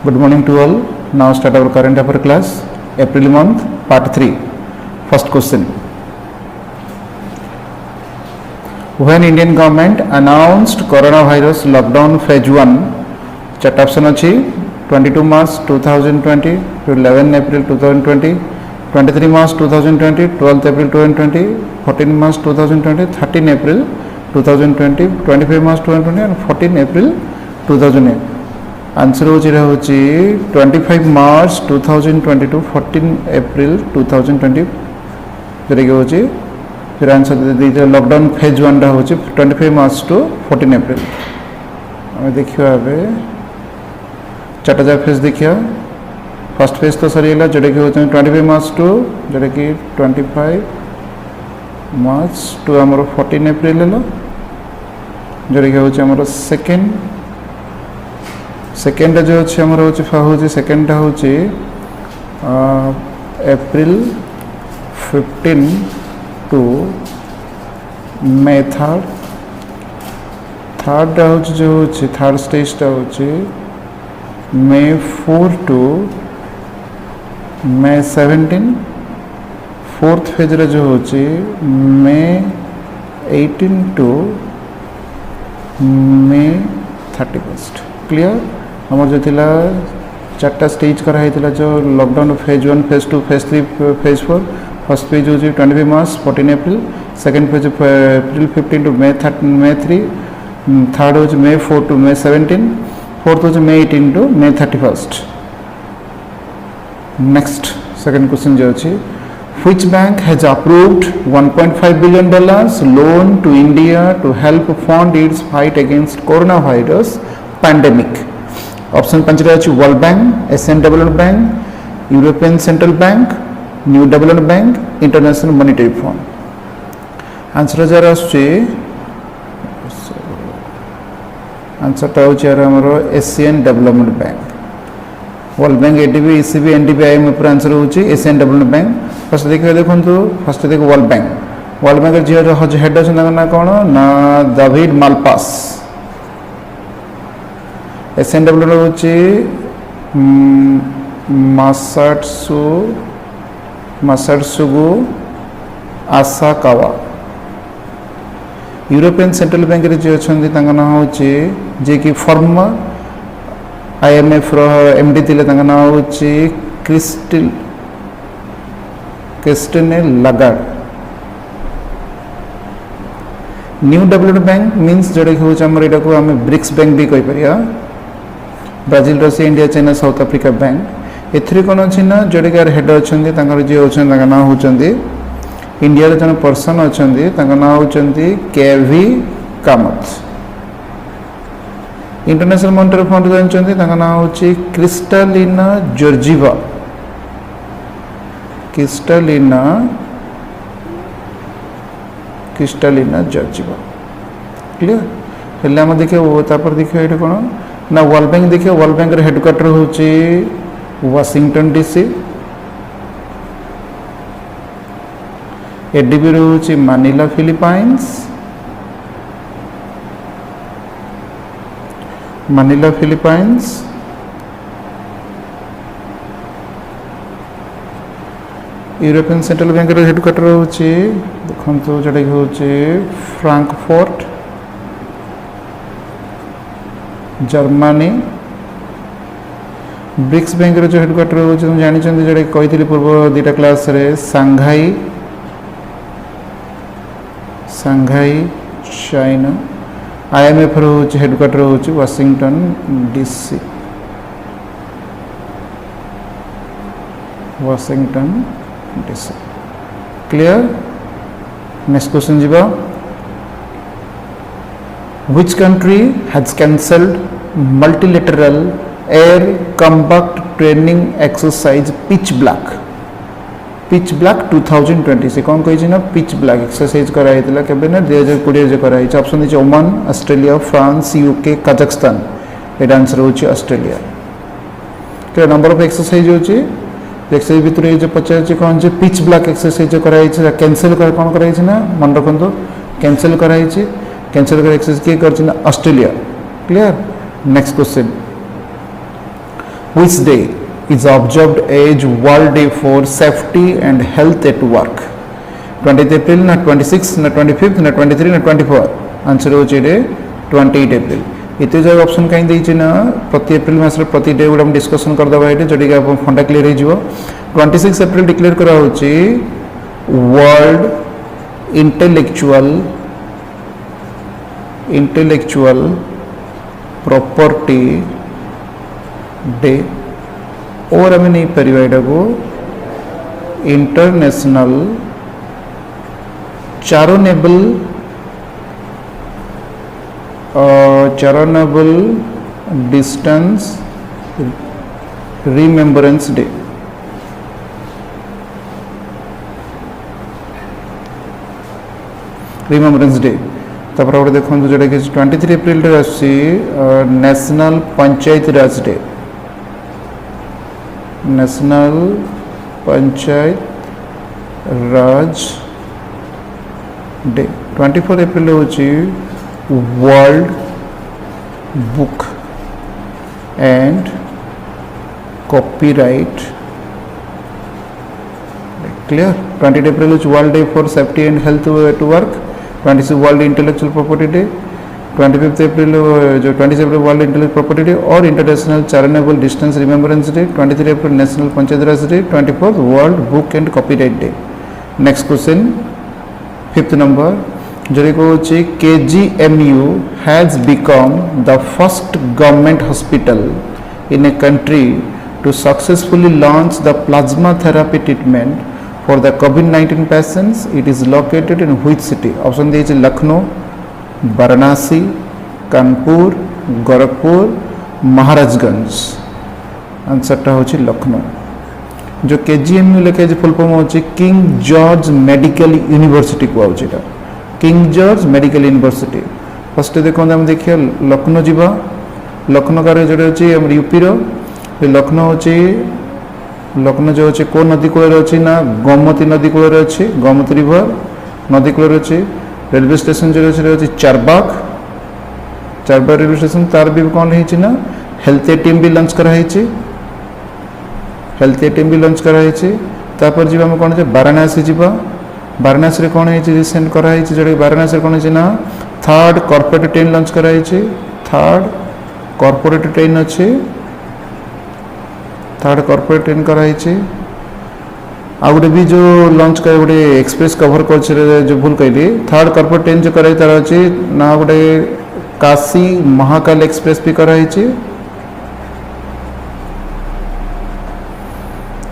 Good morning to all. Now start our current affair class. April month, part 3. First question. When Indian government announced coronavirus lockdown phase 1, chat option achi 22 March 2020 to 11 April 2020, 23 March 2020, 12 April 2020, 14 March 2020, 13 April 2020, 25 March 2020 and 14 April 2008. Answer हो 25 मार्च 2020 to 14 April 2020 जोटा कि हूँ answer दे lockdown phase 1 टा हूँ 25 March two 14 April आम देखा चार्टा जाक phase देखिए फर्स्ट फेज तो सरीगला जोटा कि हूँ 25 मार्च टू जोटा कि 25 मार्च टू आमर 14 एप्रिल है जोटा कि हूँ आमर सेकेंड जो अच्छे आमर हूँ सेकेंड हूँ एप्रिल 15 टू मे थर्ड हूँ जो हूँ थर्ड स्टेज टा हूँ May 4 to May 17 fourth phase रे जो हूँ मे 18 टू मे 31 क्लियर आमर जो थिला चार्टा स्टेज कराई जो lockdown phase 1 phase 2 phase 3 phase 4 first phase हूँ 25 March 14 April second phase April 15 to May 3 third हूँ मे 4 टू मे 17 फोर्थ हूँ May 18 to May 31 next second question जो अच्छी which bank has approved $1.5 billion loan to India to help fund its fight against coronavirus pandemic option 5 रही World Bank Asian Development Bank European Central Bank New Development Bank International Monetary Fund answer जार आंसरटा हूँ Asian Development Bank World Bank ADB ECB NDB IMF answer हूँ Asian Development Bank first देखिए देखो first देख world bank जी head अच्छे ना कौन ना दाविड मालपास एशियन डेवलपमेंट हूँ मासाटसुगु आसाकावा यूरोपियन सेंट्रल बैंक रे जी अच्छा ना हूँ जे कि फॉर्म आईएमएफ एमडी थिले ना हूँ क्रिस्टिने लागार्ड न्यू डेवलपमेंट बैंक मीन्स जोटा कि हूँ आम यहाँ को आम ब्रिक्स बैंक भी कहीपर Brazil Russia India China South Africa bank एथि कौन अच्छी ना जोटा कि हेड अच्छा जी अच्छा ना हूँ इंडिया जन पर्सन अच्छा ना हूँ K V Kamath International Monetary Fund जानते ना हूँ Kristalina Georgieva Kristalina Georgieva clear हेल्ले आम देखिए देखिए ये कौन ना वर्ल्ड बैंक देखिए वर्ल्ड बैंक हेडक्वार्टर हूँ वाशिंगटन डीसी एडीबी हूँ Manila Philippines European Central Bank headquarter हूँ देखो जोटा कि हूँ फ्रैंकफर्ट जर्मनी ब्रिक्स बैंक जो हेडक्वार्टर हूँ जानी जोटा कही पूर्व दुटा क्लास रे सांघाई चाइना आईएमएफ हूँ हेडक्वार्टर हूँ Washington DC clear next question जीवा Which country has cancelled multilateral air combat training exercise Pitch Black 2020 से कौन कही ना पिच ब्लैक एक्सरसाइज कराई केबे ना 2020 कराई ऑप्शन दीजिए Oman Australia France UK Kazakhstan ये आंसर हूँ ऑस्ट्रेलिया क्या नंबर ऑफ एक्सरसाइज हूँ एक्सरसाइज भितर जो पचार कौन पिच ब्लैक एक्सरसाइज जो कराई कैंसल कौन कराई ना मन रखु कैंसल कराई कैंसल कर एक्सरसाइज किए कर Australia clear next question which day is observed as World Day for Safety and Health at Work? 20th April ना 26 ना 25 ना 23 ना 24? आंसर हो 28 एप्रिल। इतने जगह ऑप्शन कहीं देइछि ना प्रति एप्रिल मास प्रति डे गुडा हम डिस्कशन कर दबा एटे जडी का फंडा क्लियर हो जिवो। 26 एप्रिल डिक्लेयर करा होछि वर्ल्ड इंटेलेक्चुअल प्रॉपर्टी डे और हमें नहीं परिवार एटा को International charitable distance remembrance day। Remembrance Day तापर गोटे देखो जोटा कि 23 April National Panchayat Raj Day. National Panchayat Raj Day. 24 April होची World Book and Copyright clear. 20 April होची World Day for Safety and Health at Work. 26 World Intellectual Property Day. 25 April जो 27 April World Intellectual Property Day और International Charitable Distance Remembrance Day. 23 April National Panchayat Raj Day. 24 world Book and copyright day. Next question 5th number जो होची KGMU has become the first government hospital in a country to successfully launch the plasma therapy treatment for the COVID-19 patients. It is located in which city? Option दिए लखनऊ, वाराणसी, कानपुर, गोरखपुर, महाराजगंज। आंसरटा होची लखनऊ। जो KGMU लेके full form होची king George medical university को आउची एटा king George medical university. First देखो हम देखिए लखनऊ जीवा। लखनऊ का जो अच्छी यूपी लखनऊ होची लखनऊ जो अच्छे को नदी कूल अच्छी ना गोमती नदी कूल अच्छी गोमती रिवर नदी कूल अच्छी। रेलवे स्टेशन जो अच्छी चारबाग रेलवे स्टेशन तार भी कौन है ना हेल्थ टीम भी लंच कराई। हेल्थ टीम भी लंच कराई। तापर जी आम कौन वाराणसी जीवा। वाराणसी रे कौन है रिसेंट कराई जो वाराणसी कौन है ना थर्ड कॉर्पोरेट ट्रेन लंच कराई। थर्ड कॉर्पोरेट ट्रेन अच्छी थर्ड कॉर्पोरेट ट्रेन कराई। आ गोटे भी जो लंच कर गोटे एक्सप्रेस कवर कर जो भूल कहली थर्ड कॉर्पोरेट ट्रेन जो कराई तार अच्छी ना गोटे काशी महाकाल एक्सप्रेस भी कराई।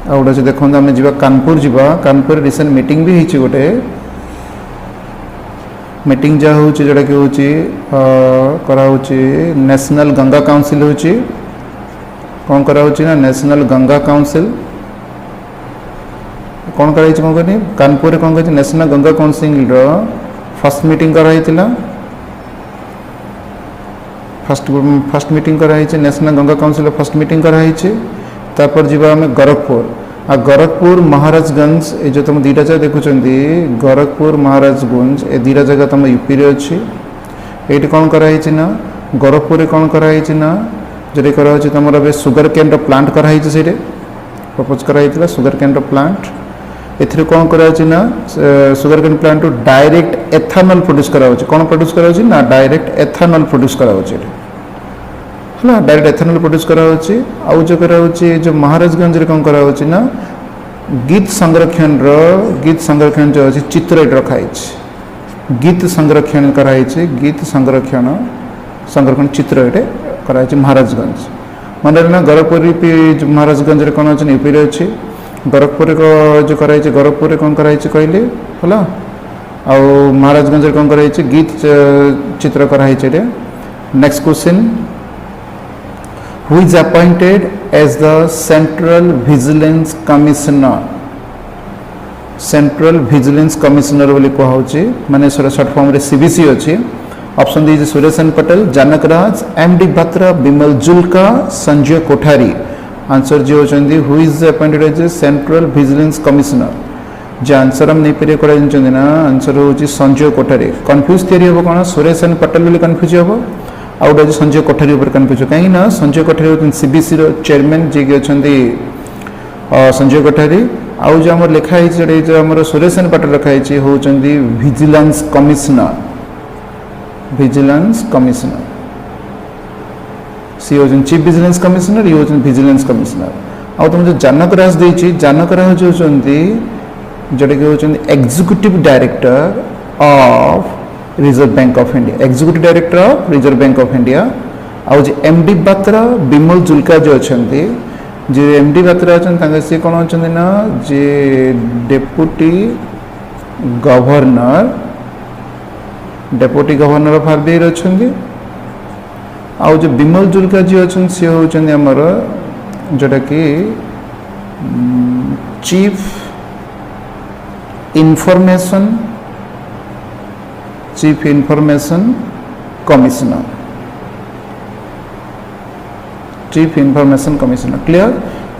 आ गोटे देखो आम जा कानपुर जावा। कानपुर रिसेंट मीटिंग भी होती गोटे मीटिंग जहाँ हूँ जोटा कि हूँ कराऊँची नेशनल गंगा काउंसिल होची कौन कराऊँची ना नेशनल गंगा काउंसिल कौन कराई कौन कहनी कानपुर कौन कहती national Ganga council first meeting कराई फर्स्ट मीटिंग कराई national Ganga council first meeting कराई। तापर जीवा आम गोरखपुर। आ गोरखपुर महाराजगंज ये जो तुम दीटा जगह देखुं गोरखपुर महाराजगंज ये दीटा जगह तुम यूपी रे अच्छी। ये कौन कराई ना गोरखपुर कौन कराई ना जो कराई तुम सुगर केन प्लांट कराई से प्रपोज कराई सुगर केन प्लांट। एथि कौन कराई ना sugar cane plant direct ethanol produce कराऊँ। कौन प्रोड्यूस कराऊँ ना डायरेक्ट एथानॉल प्रोड्यूस कराऊँ है डायरेक्ट एथानॉल प्रोड्यूस कराऊँच। आउ जो कराऊँच जो महाराजगंज रे कौन कराऊँच ना गीत संरक्षण जो अच्छी चित्र रखाई गीत संरक्षण कराई गीत संरक्षण चित्र ये कराई महाराजगंज। मन ना गोरखपुर महाराजगंज रे कौन अच्छे यूपी अच्छी। गोरखपुर जो कराई गोरखपुर कौन कराई कहली है आउ महाराजगंज कौन कराई गीत चित्र कराई। Next question who is appointed as the Central Vigilance Commissioner? Central Vigilance Commissioner बोली कहुची माने शॉर्ट फॉर्म रे CVC अच्छी। ऑप्शन दीजिए सुरेशन पटेल, जानक राज, MD बत्रा, बिमल जुल्का, संजय कोठारी। आंसर जो होचंदी who is appointed as central vigilance commissioner. जो आंसर हम नहीं पारे कोड़ा जानचंदी ना आंसर होची संजय कोठारी। कंफ्यूज थियरी हो कोन सुरेशन पटेल बोली कंफ्यूज हो आउ गोटे संजय कोठारी उपर कन्फ्यूज कहीं ना संजय कोठारी होती सीबीसी चेयरमैन जी अच्छा संजय कोठारी आउ जो आम लिखाई जो आम सुरेशन पाटिल रखाई होती विजिलेंस कमिश्नर सी होती चीफ विजिलेंस कमिश्नर ये होती विजिलेंस कमिश्नर आउ तुम जो जानक राज देती जानक राज होती जोटा कि होती executive director of reserve Bank of India executive director of reserve Bank of India आउ जो एमडी बात्रा बिमल जुल्का जो अच्छा जे एमडी बात्रा अच्छा सी कौन अच्छा ना जे डेपुटी गवर्नर ऑफ आरबीआई अच्छा आउ जो बिमल जुल्का जी अच्छा सी होती आमर जोटा कि chief information commissioner clear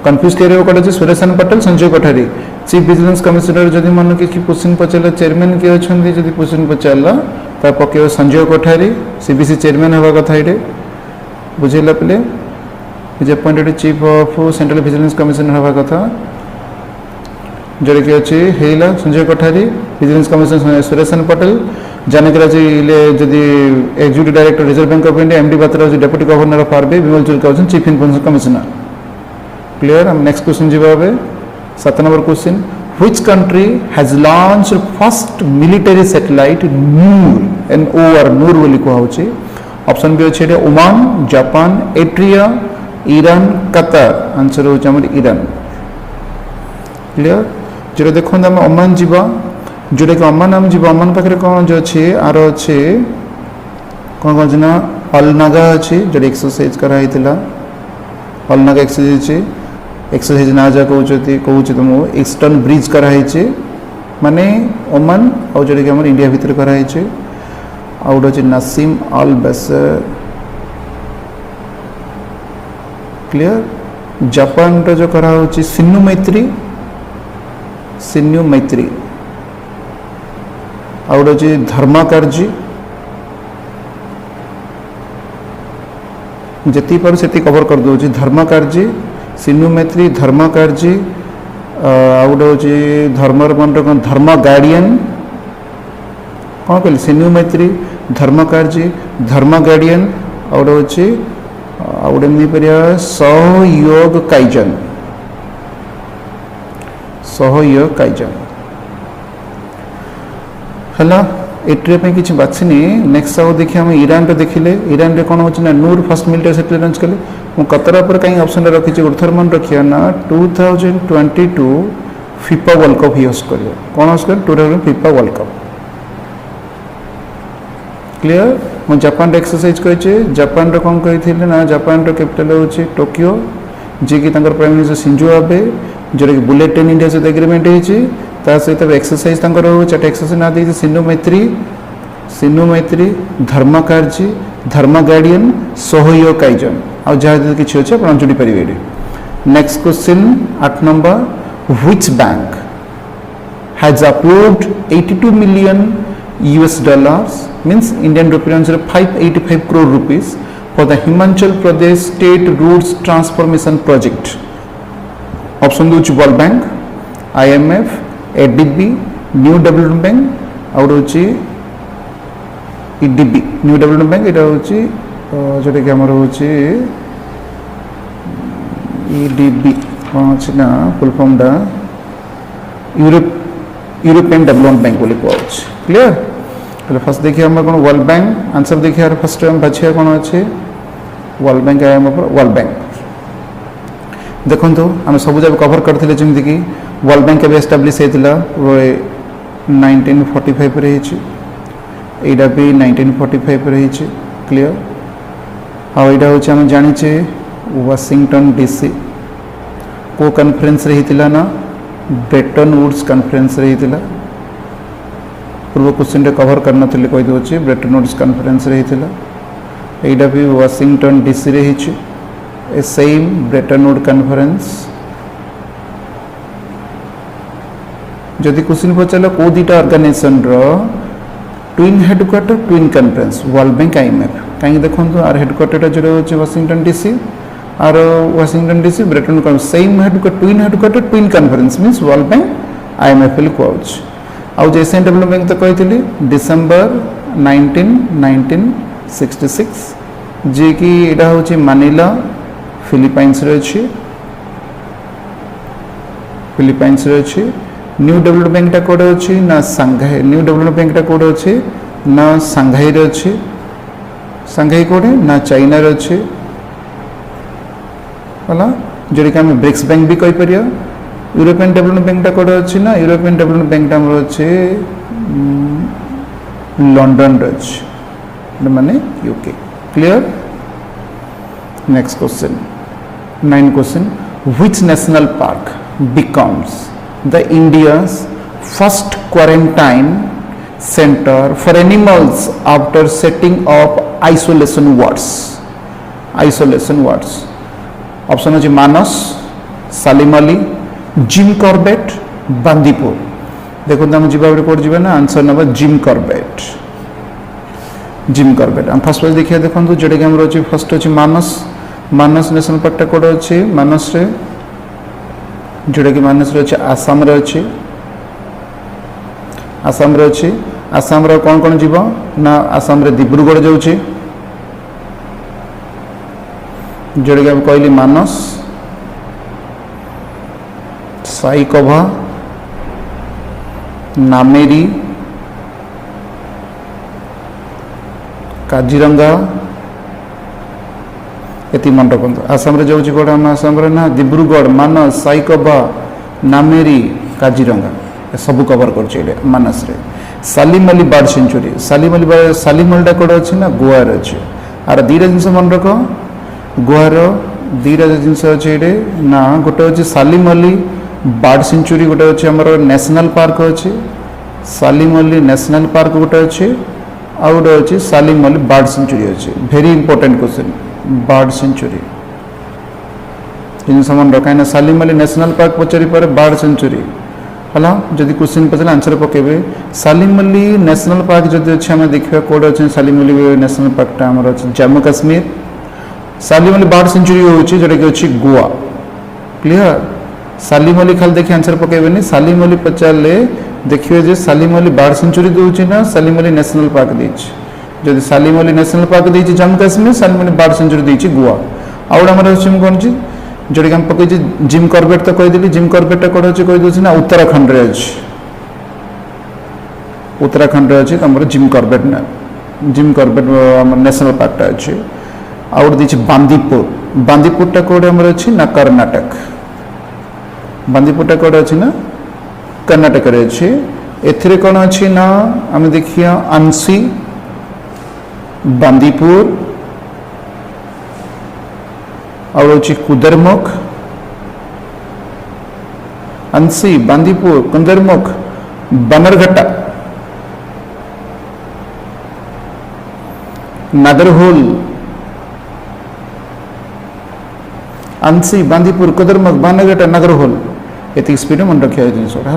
confuse कर कटे Sureshan Patel Sanjay Kothari chief vigilance commissioner जदि मन कि क्वेश्चन पचारा चेयरमैन किए अच्छा जब क्वेश्चन पचारा तो पकेब संजय कोठारी सीबीसी चेयरमैन हवा कथा ये बुझेगा पे is appointed chief of central vigilance commissioner हवा कथा जोटा कि अच्छी है संजय कोठारी विजिलेंस कमिश्नर सुरेशन पटेल जानक राज जदि executive director Reserve Bank of India MD Batra deputy governor of RBI Vimal Julka होती चीफ इन्फॉर्मेशन कमिश्नर क्लियर हम नेक्स्ट क्वेश्चन जी 7 number question which country has launched first military satellite Noor NOR नूर बोली कहूँ ऑप्शन भी अच्छे Oman Japan atria Iran Qatar answer home Iran clear जो देखो आम ओमान जावा जोटा कि ओमान आम जी ओमान पाखे कौन जो अच्छे आर अच्छे कौन कौन ना अलनागा अच्छी जो एक्सरसाइज कराई अलनागा एक्सरसाइज ना जा कहूँ तुमको ईस्टर्न ब्रिज कराई माने ओमान आउ जोटा कि आम इंडिया भितर कराई आउ गोटे नासिम अल बेसर क्लियर जापान जो करा सिन्नु मैत्री आउ गोटे धर्माकार्जी जी पार से कवर कर दूसरी धर्माकार्जी सिन्नु मैत्री धर्माकार्जी आउ गोटे हूँ धर्म गार्डियन कौन कहली सिन्नु मैत्री धर्मकार्जी धर्म गार्डियन आउ गोटे सहयोग काइजन है एट्रे किसी बाछिनी नेक्स्ट आउ देखिए हम ईरान देखिले ईरान कौन हो नूर फर्स्ट मिलिटरी सैटेलाइट लॉन्च कले मुझे कतरा पर कहीं ऑप्शन रखी गोटे मन रखिए ना 2022 फीफा वर्ल्ड कप ही होस्ट कर कौन होस्ट कर 2022 फीफा वर्ल्ड कप क्लियर मुझे जापान एक्सरसाइज कही जापान कौन कही ना जापान कैपिटल हूँ टोकियो जी की प्राइम मिनिस्टर शिंजो आबे जोटा कि बुलेट ट्रेन इंडिया सहित एग्रीमेंट होता सहित एक्सरसाइज चार्ट एक्सरसाइज ना दी सिन्नु मैत्री धर्मकार्जी धर्म गार्डियन सहयोग काइजन आउ जहाँ किसी अच्छे आप जोड़ी पारे। Next question 8 number which bank has approved 82 million US dollars means Indian rupees 585 crore rupees for the Himachal Pradesh State Roads Transformation Project. Option do World Bank, IMF, ADB, New Development Bank और होची EDB New Development Bank इटा होची जोटे कि हमारा होची EDB कौन अच्छी ना फुल फॉर्म डा यूरोपियन डेवलपमेंट बैंक बोली कहूँ क्लियर तो फर्स्ट देखिए हम कौन वर्ल्ड बैंक आंसर देखिए फर्स्ट हम बाछिया कौन अच्छे world Bank IMF world bank देखो आम सब जब कवर करते जमी कि वर्ल्ड बैंक भी एस्टाब्लीश होता 1945 यहाँ भी 1945 रही क्लियर हाँ यहाँ हूँ आम जाचे वाशिंगटन DC को कॉन्फ्रेंस रही ना ब्रेटन वुड्स कॉन्फ्रेंस रही पूर्व क्वेश्चन कवर करना कहीदे ब्रेटन वुड्स कॉन्फ्रेंस रही यहाँ भी वाशिंगटन DC रही ए सेम ब्रेटन वुड कॉन्फ्रेंस जदि क्वेश्चन पचार कौ दुटा organization twin headquarter twin conference World Bank IMF कहीं देखो आर हेडक्वार्टर जो रोचे वाशिंगटन डीसी आर Washington DC Bretton same headquarter twin conference means World Bank आईएमएफएल कहूँ आउ जो एशियन डेवलपमेंट बैंक तो कही डिसेम्बर 1966 जी कि यहाँ हूँ मानिला फिलिपाइंस अच्छी न्यू डेवलपमेंट बैंकटा कौटे अच्छी ना सांघाई न्यू डेवलपमेंट बैंकटा कौटे अच्छी ना सांघाई अच्छी सांघाई कौटे ना चाइना अच्छी है जोटा कि आम ब्रिक्स बैंक भी कहीपर यूरोपियन डेवलपमेंट बैंकटा कौटे अच्छी ना यूरोपियन डेवलपमेंट बैंकटा आम अच्छे लंडन अच्छी माने UK clear next question 9 question which national park becomes the India's first quarantine center for animals after setting up isolation wards. Option is Manas, Salim Ali, Jim Corbett, Bandipur. देखो हम जीवा report जीवा ना answer number Jim Corbett हम first page देखिए देखो जोटा कि हम अच्छे फर्स्ट अच्छे मानस नेशनल पार्कटा कौटे अच्छे मानस रे जोटा कि मानस अच्छे आसाम अच्छे आसाम कौन कौन जीव ना आसाम रे डिब्रुगढ़ जाऊँचे जोटा कि कहली मानस साईकभा नामेरी काजीरंगा ये मन रखु आसाम जाऊँगी कौन आम आसाम ना डिब्रुगढ़ मानस साईकभा नामेरी काजीरंगा सब कवर कर मानस रे सालिम अली बर्ड सेंचुरी सालिम अलीटा कौटे अच्छे ना गोवार अच्छे आर दीटा जिन मन रख गोवार दीटा जिन अच्छे ना गोटे अच्छे सालिम अली बर्ड सेंचुरी गोटे अच्छे आमर नेशनल पार्क अच्छे सालिम अली नेशनल पार्क गोटे अच्छे आ गोटे अच्छे सालिम अली बर्ड सेंचुरी अच्छे very important question bird sanctuary जिन मन रख कहीं सालिम अली नेशनल पार्क पचारि पारे बर्ड सेंचुरी है जदि क्वेश्चन पचारे आंसर पकेबे सालिम अली नेशनल पार्क जदि अच्छे आम देखा कौटे अच्छे सालिम अली नेशनल पार्कटा आम अच्छे जम्मू काश्मीर सालिम अली बर्ड सेंचुरी होची जोटा कि अच्छी गोवा क्लियर सालिम अली खाली देखिए आंसर पकेबेनी सालिम अली पचारे देखिए जे सालिम अली बर्ड सेंचुरी दूसरी ना सालिम अली नेशनल पार्क देछि जदि सालिम अली नेशनल पार्क देछि जम्मू काश्मीर सालिम अली बर्ड सेंचुरी देछि गोवा आउट आम कौन जोटा कि हम पकई जिम कॉर्बेट तो कहीदेली जिम कॉर्बेटा कौन अच्छे कहीदे ना उत्तराखंड अच्छे तुम जिम कॉर्बेट नेशनल पार्कटा अच्छे आउट देछि बांदीपुरटा कौटे आम अच्छी ना कर्नाटक बांदीपुरटा कौटे अच्छी ना कर्नाटक अच्छे एथिरे कौन अच्छी ना आम देखिए अंशी बांदीपुर और अच्छी कुदरमुख अंशी बांदीपुर कुदरमुख बनरघट्टा नागरहोल अंशी बांदीपुर कुदरमुख बनरघट्टा नागरहोल ये स्पीड मन रखा जिन है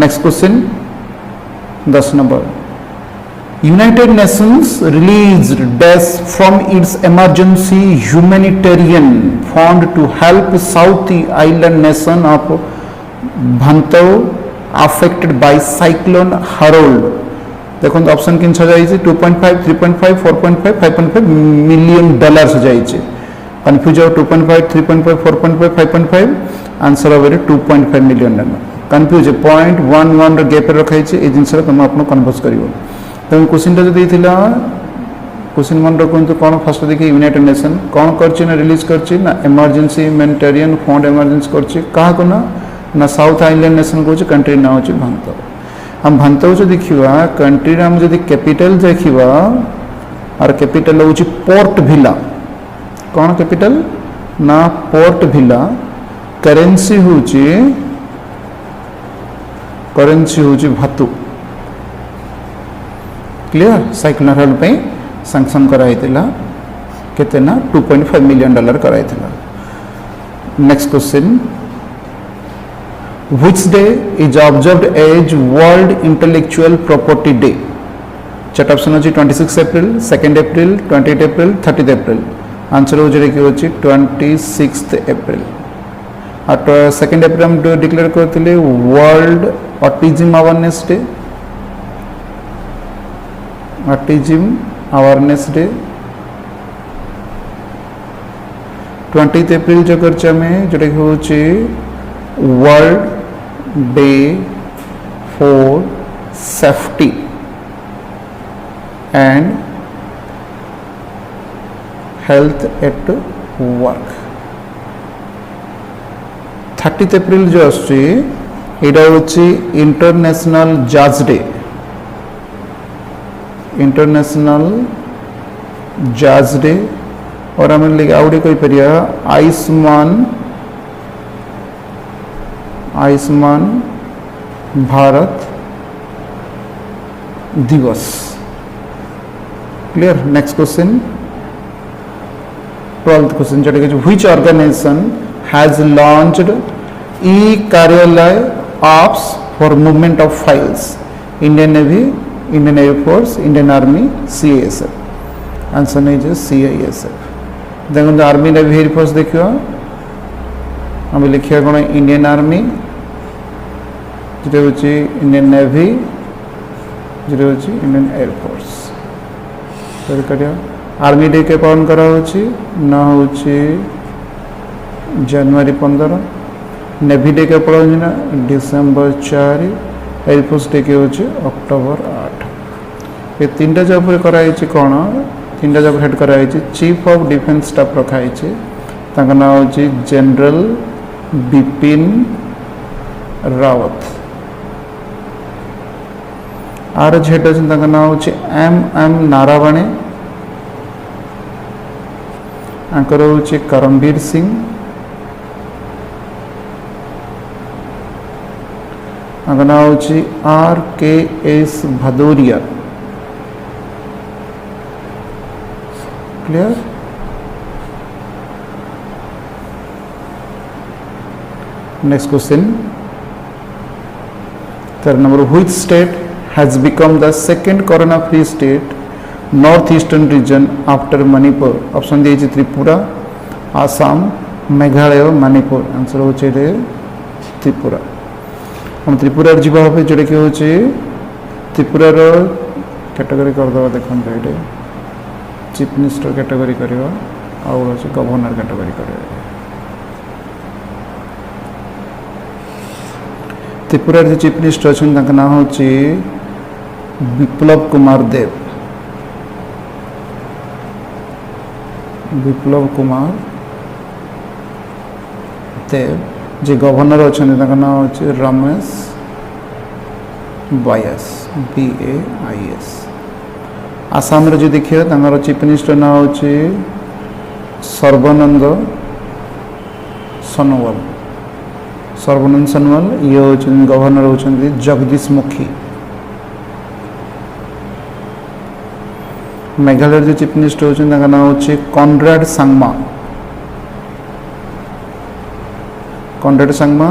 next question 10 number United Nations released dash from its emergency humanitarian fund to help South Island nation of Bantau affected by cyclone Harold. देखो ऑप्शन किन जाइए 2.5, 3.5, 4.5, 5.5 मिलियन डॉलर जाइए कन्फ्यूज हो 2.5, 3.5, 4.5, 5.5 आंसर हम 2.5 मिलियन डॉलर कन्फ्यूज 0.11 गैप रखाई ये जिन तुम आपको कन्वर्स कर तेनाली क्वेश्चन जो देता क्वेश्चन मन रखु कौन फर्स्ट देखिए यूनाइटेड नेशन कौन कर रिलीज कर इमरजेंसी ह्यूमैनिटेरियन फंड इमरजेंसी कर ना साउथ आइलैंड नेशन कौन कंट्री ना हूँ भांतौ हम भांतौ जो देखा कंट्री आम जब कैपिटल देखा और कैपिटल हूँ पोर्ट भिला कौन कैपिटल ना पोर्ट भिला करेन्सी हूँ भातु क्लियर साइक्लोन हारोल्ड पे सैंक्शन कराई केते ना 2.5 मिलियन डॉलर कराई next question which day is observed as World Intellectual Property Day chart option अच्छी 26 April 2 April 28 April 30 April answer हो जोटा कि अच्छी 26 एप्रिल और 2 एप्रिल हम डिक्लेयर करते world autism awareness day autism awareness day 20 April जो करछे हमें जोटा कि होची World Day for Safety and Health at work 30 April जो आछी एटा होची इंटरनेशनल जज डे इंटरनेशनल जज डे और आम आउटे कहीपर आयुष्मान भारत दिवस clear next question 12th question जो व्हिच ऑर्गेनाइजेशन हैज लॉन्च्ड ई कार्यालय apps for movement of files Indian navy Indian air force Indian army CISF answer नहीं जो सीआईएसएफ देखो आर्मी नेवी एयरफोर्स देखिए आम लिखा कौन इंडियन आर्मी जो इंडियन नेवी जो इंडियन एयरफोर्स आर्मी डे के पालन करा न हो जनवरी 15 नेवी डे के पालन डिसेम्बर 4 एयरफोर्स डे के अक्टोबर 8 ये 3टा जॉब कराई कौन 3टा जॉब हेड कराई चीफ ऑफ डिफेंस स्टाफ रखाई ना हूँ जनरल बिपिन रावत आर हेड अच्छे ना हूँ एम नारावणे आंकर हूँ करमबीर सिंह आंका ना हूँ RKS Bhadauria clear next question 3rd number which state has become the second corona free state north eastern region after Manipur option दिए त्रिपुरा आसाम मेघालय मणिपुर आंसर हो त्रिपुरा हम त्रिपुरा जीवा जोटा कि हूँ त्रिपुरार कैटेगरी करदे देखते ये चीफ मिनिस्टर कैटेगरी करवा आउ गवर्नर कैटेगरी कर त्रिपुरा जो चीफ मिनिस्टर अच्छा ना हूँ विप्लव कुमार देव विप्लव कुमार देव जी गवर्नर अच्छा ना हूँ रमेश बायस BAIS आसाम जो देखिए चीफ मिनिस्टर ना हूँ सर्बानंद सोनोवाल सर्बानंद सोनोवाल ये हूँ गवर्नर होती जगदीश मुखी मेघालय जो चीफ मिनिस्टर होती ना हूँ Conrad Sangma Conrad Sangma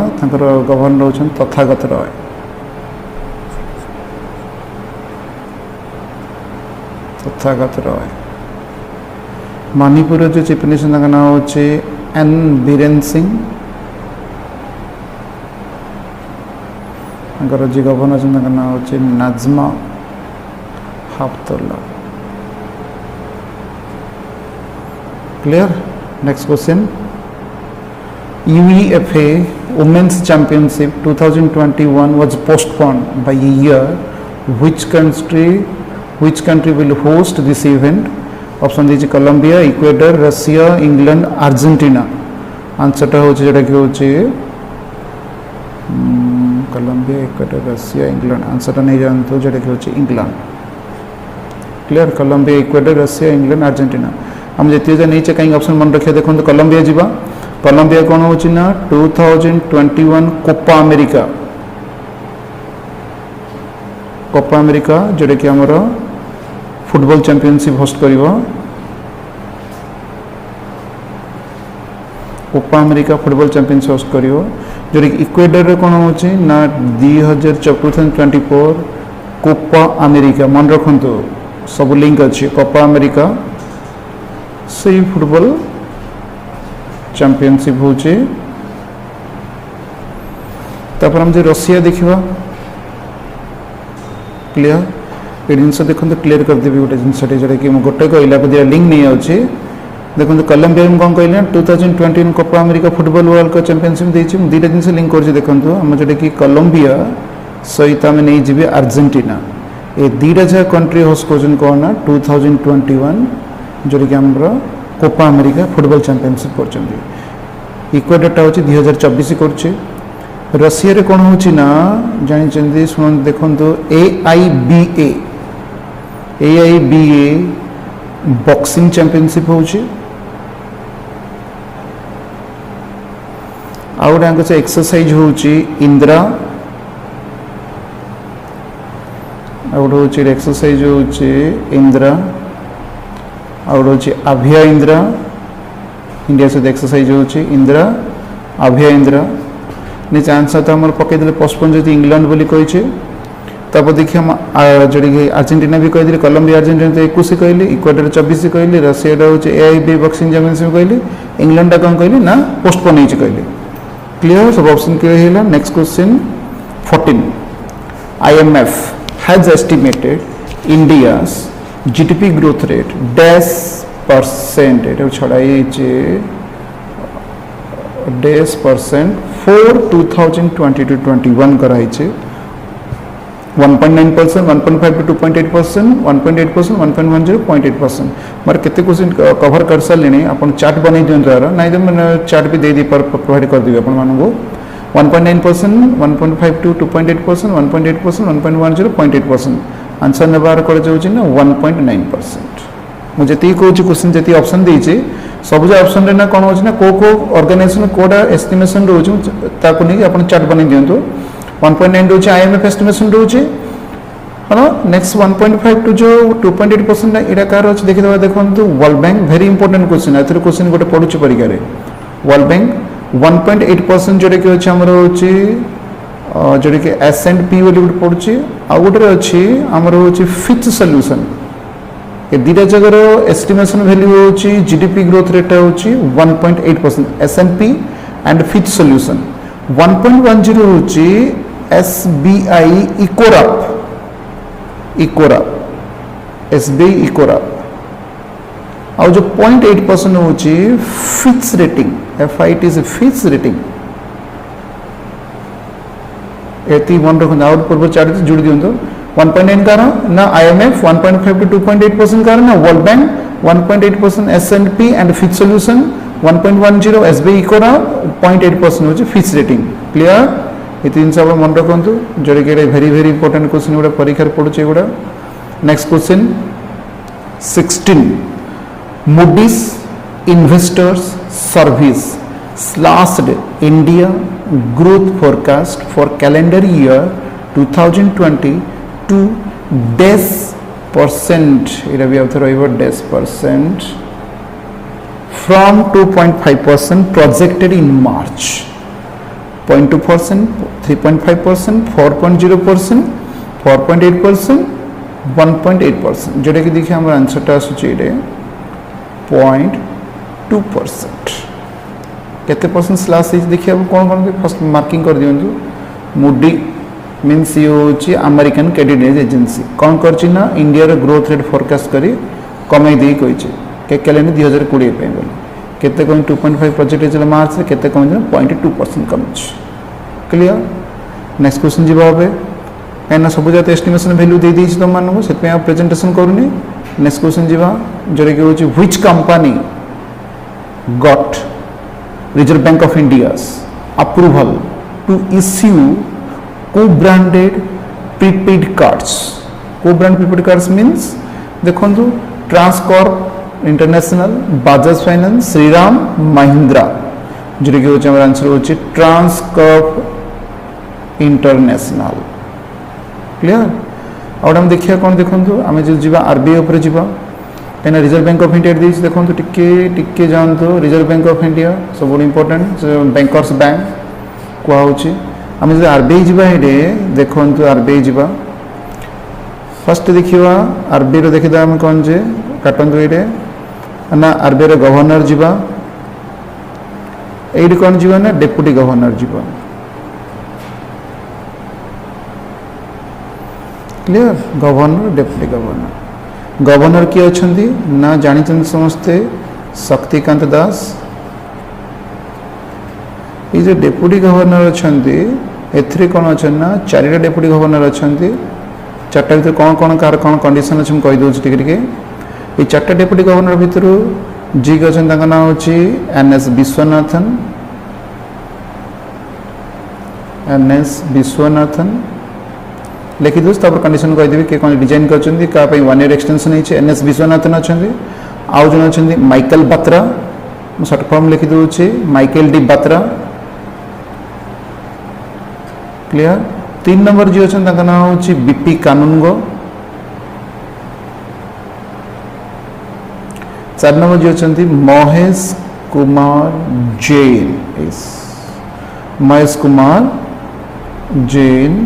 governor होती तथागत रॉय तथागत रॉय मणिपुर जो चीफ मिनिस्टर का नाम हूँ N बीरेन सिंह जी गवर्नर का नाम हूँ Najma Heptulla clear next question UEFA Women's Championship 2021 was postponed by a year. Which country will host this event? Option दीजिए Colombia Ecuador Russia England Argentina answer हो जोटा कि हूँ Colombia Ecuador Russia England answer नहीं जानते जोटा कि हूँ England clear Colombia Ecuador Russia England Argentina हम जी नहीं कहीं ऑप्शन मन रखिए देखो तो कोलंबिया जीवा कोलंबिया कौन हो 2021 कोपा अमेरिका जोटा कि आमर फुटबॉल चैंपियनशिप होस्ट करिवो Copa America football championship host करिवो जोटा कि इक्वेडर रे कौन होची ना 2024 कोपा अमेरिका मन रखु सब लिंक अच्छी कोपा अमेरिका से फुटबॉल चैंपियनशिप होचे तापर हम जे रशिया देखिबा क्लियर ये जिनस देखो क्लियर कर देबी गोटे जिनस जोटा कि गोटे कहला दिया लिंक नहीं आउचे देखो कोलंबिया में कौन कहले 2020 Copa America football world cup championship देछि दुईटा जिनस लिंक कर देखो हम जोटा कि कोलंबिया सहित आम नहीं जी अर्जेंटीना ये दुईटा जगह कंट्री होस्ट कर कौन 2021 जोटा कि आम कोपा अमेरिका फुटबॉल चैंपियनशिप कर इक्वेडर हूँ 2024 कर रशिया रे कौन होची ना जानी शुण देखो AIBA बॉक्सिंग चैंपियनशिप होची आउ गोटे एक्सरसाइज होची इंदिरा आउ गोटे एक्सरसाइज होची इंदिरा आउ गोटे अभिया इंदिरा इंडिया सहित एक्सरसाइज होची इंदिरा अभिया इंदिरा नहीं चांस तो आम पकईदे पोस्टपोन जो इंग्लैंड बोली कही तब देखिए हम जोड़ी अर्जेंटीना भी कहली कोलंबिया अर्जेंटीना तो 21 कहली इक्वेडर 24 कहली रशिया हूँ AIBA बॉक्सिंग चैंपियनशिप कहली इंग्लैंड कौन कहली ना पोस्टपोन हो कहली क्लियर सब ऑप्शन क्लियर है। Next question 14 IMF has estimated India's GDP growth rate dash percent ये छड़ाई dash percent for 2020-21 कराई 1.9%, 1.5 to 2.8%, 1.8%, 1.10, 0.8%। मार कितने क्वेश्चन कवर कर सारे आप चार्ट बन दिखार ना तो मैंने चार्ट भी दे प्रोवाइड कर देवी आपको 1.9%, 1.5 to 2.8%, 1.8%, 1.10, 0.8%। आंसर नबार कर 1.9%। मुझे कहूँ क्वेश्चन जी ऑप्शन देती सब जो ऑप्शन रे ना कौन हो ना को ऑर्गेनाइजेशन कोडा एस्टिमेशन रोज ताको नहीं आप चार्ट बन दिंतु 1.9 रोचे IMF एस्टिमेशन रोचे है ना। नेक्स्ट 1.5 टू जो 2.8% यहाँ कार अच्छे देखिए देखो World Bank very important question ए क्वेश्चन गोटे पढ़ु परीक्षा वर्ल्ड बैंक 1.8% जोटा कि अच्छे आमर हूँ जोटा कि S&P गोटे पड़ुचे आउ गोटे अच्छी आमर हूँ फिच सॉल्यूशन ये दुटा जगह एस्टिमेशन वैल्यू होची GDP ग्रोथ रेट होची 1.8% S&P एंड फिच सॉल्यूशन 1.10 होची SBI SBI और जो 0.8% होची Fitch rating FIT is Fitch rating एती मन रखना आउट पूर्व चार्ट से जुड़ दियो 1.9 का ना IMF 1.5 to 2.8% का ना World bank 1.8% S&P and Fitch solution 1.10 SBI 0.8% होची फिच रेटिंग क्लियर ये तीन सब मन रखु जोटा कि वेरी वेरी इंपोर्टेंट क्वेश्चन गुड़ा परीक्षा पड़ुचे गुड़ा। Next question 16 Moody's Investors Service slashed India growth forecast for calendar year 2020 to dash percent इरा भी आउथर रहिबो dash percent from 2.5% projected in March 0.2%, 3.5%, 4.0%, 4.8%, 1.8% जोटा कि देखिए हमारा आंसर टा आसुची 0.2%। केते परसेंट स्लैश देखिए अब कौन कौन फर्स्ट मार्किंग कर दियंतु मूडी मीन्स ये होची अमेरिकन क्रेडिट एजेंसी कौन करची ना इंडिया रो ग्रोथ रेट फोरकास्ट करी कमाई दे कहिचे के कैलेंडर 2020 पे बोली केते कोन 2.5 परसेंटेज मार्च से केते कोन 0.2% कम क्लियर। नेक्स्ट क्वेश्चन जी बाबे एना सब जात एस्टिमेशन वैल्यू दे दी तुम मानू से आप प्रेजेंटेशन करूनी। नेक्स्ट क्वेश्चन जी जोटा कि होची which company got reserve Bank of India's approval to issue co-branded prepaid cards। co-brand prepaid cards means देखो ट्रांसकॉर्प इंटरनेशनल बजाज फाइनेंस श्रीराम महिंद्रा जोटा कि होची हमर आंसर होची ट्रांसकॉर्प इंटरनेशनल क्लियर। और हम देखिए कौन देखो आम जो जीवा आरबीआई ऊपर जीवा कहीं रिजर्व बैंक ऑफ इंडिया देखिए देखो टिके टिके जानते रिजर्व बैंक ऑफ इंडिया सब इंपोर्टेंट बैंकर्स बैंक कहूँ आम जो आरबीआई जीवा ये देखो आरबीआई जीवा फर्स्ट देखिवा आरबीआई रो देखिदा हम कोन जे काटन दुईरे ना आरबीआई रो गवर्नर जीवा एडी कोन जीवा ना डेप्यूटी गवर्नर जीवा clear governor deputy governor governor किए अछंती ना जानी समस्ते शक्तिकांत दास ये जो डेप्यूटी गवर्नर अछंती एथरे कोन अछन ना चारिटा डेप्यूटी गवर्नर अछंती चारटा भीतर कौन कौन कार कौन कंडीशन अच्छे मुझे कहीदे टिके ये चार्टा डेप्यूटी गवर्नर भितर जी के अच्छा ना हूँ एनएस विश्वनाथन लिखी दूस कंडीशन कहीदेवी किए कौन डिजाइन कर 1 ईयर एक्सटेंशन होती एनएस विश्वनाथन अच्छा आउ जन अच्छा माइकल बात्रा सर्ट फॉर्म लिखी दूसरी Michael D Batra clear 3 number जी अच्छा ना हूँ बीपी कानूनगो 4 नंबर जी अच्छा महेश कुमार जैन महेश कुमार जैन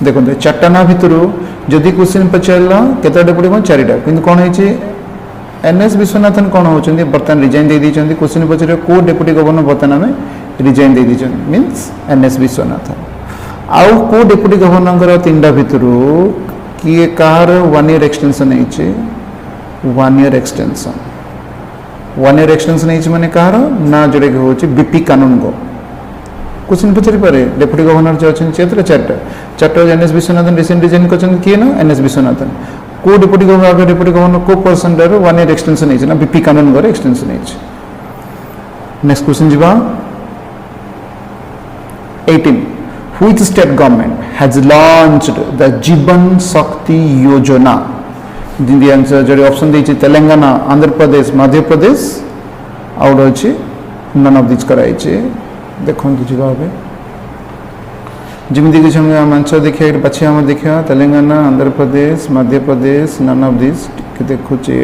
देखो चार्टा ना भितर जदि क्वेश्चन पचारा केता डेप्यूटी कौन चारिटा कि कौन है एनएस विश्वनाथन कौन होती बर्तमान रिजाइन दे दीजिए क्वेश्चन पचार को डेप्यूटी गवर्नर बर्तमान आम रिजाइन दे दीजिए मीन्स एनएस विश्वनाथन आउ को डेप्यूटी गवर्नर 3टा भितर किए कार 1 ईयर एक्सटेंशन है 1 ईयर एक्सटेंशन 1 ईयर एक्सटेंशन है माने कार ना जोड़े हूँ बीपी कानून को क्वेश्चन पचारि पारे डेप्यूटी गवर्नर जो अच्छे चार्टा एनएस विश्वनाथन रिसेंट रिजाइन कर किए ना एनएस विश्वनाथन को डेप्यूटी गवर्नर को पर्सन 1 ईयर एक्सटेंशन है ना बीपी कानून को एक्सटेंशन है नेक्स्ट क्वेश्चन जीवा 18 Which state government has launched the Jivan Shakti Yojana? The answer जो ऑप्शन दी तेलंगाना आंध्र प्रदेश मध्य प्रदेश आउट अच्छी नन ऑफ दिस कराई देखो जवाब जमी किसी आंसर देखिए पछे आम देखा Telangana Andhra Pradesh Madhya Pradesh none of this देखुचे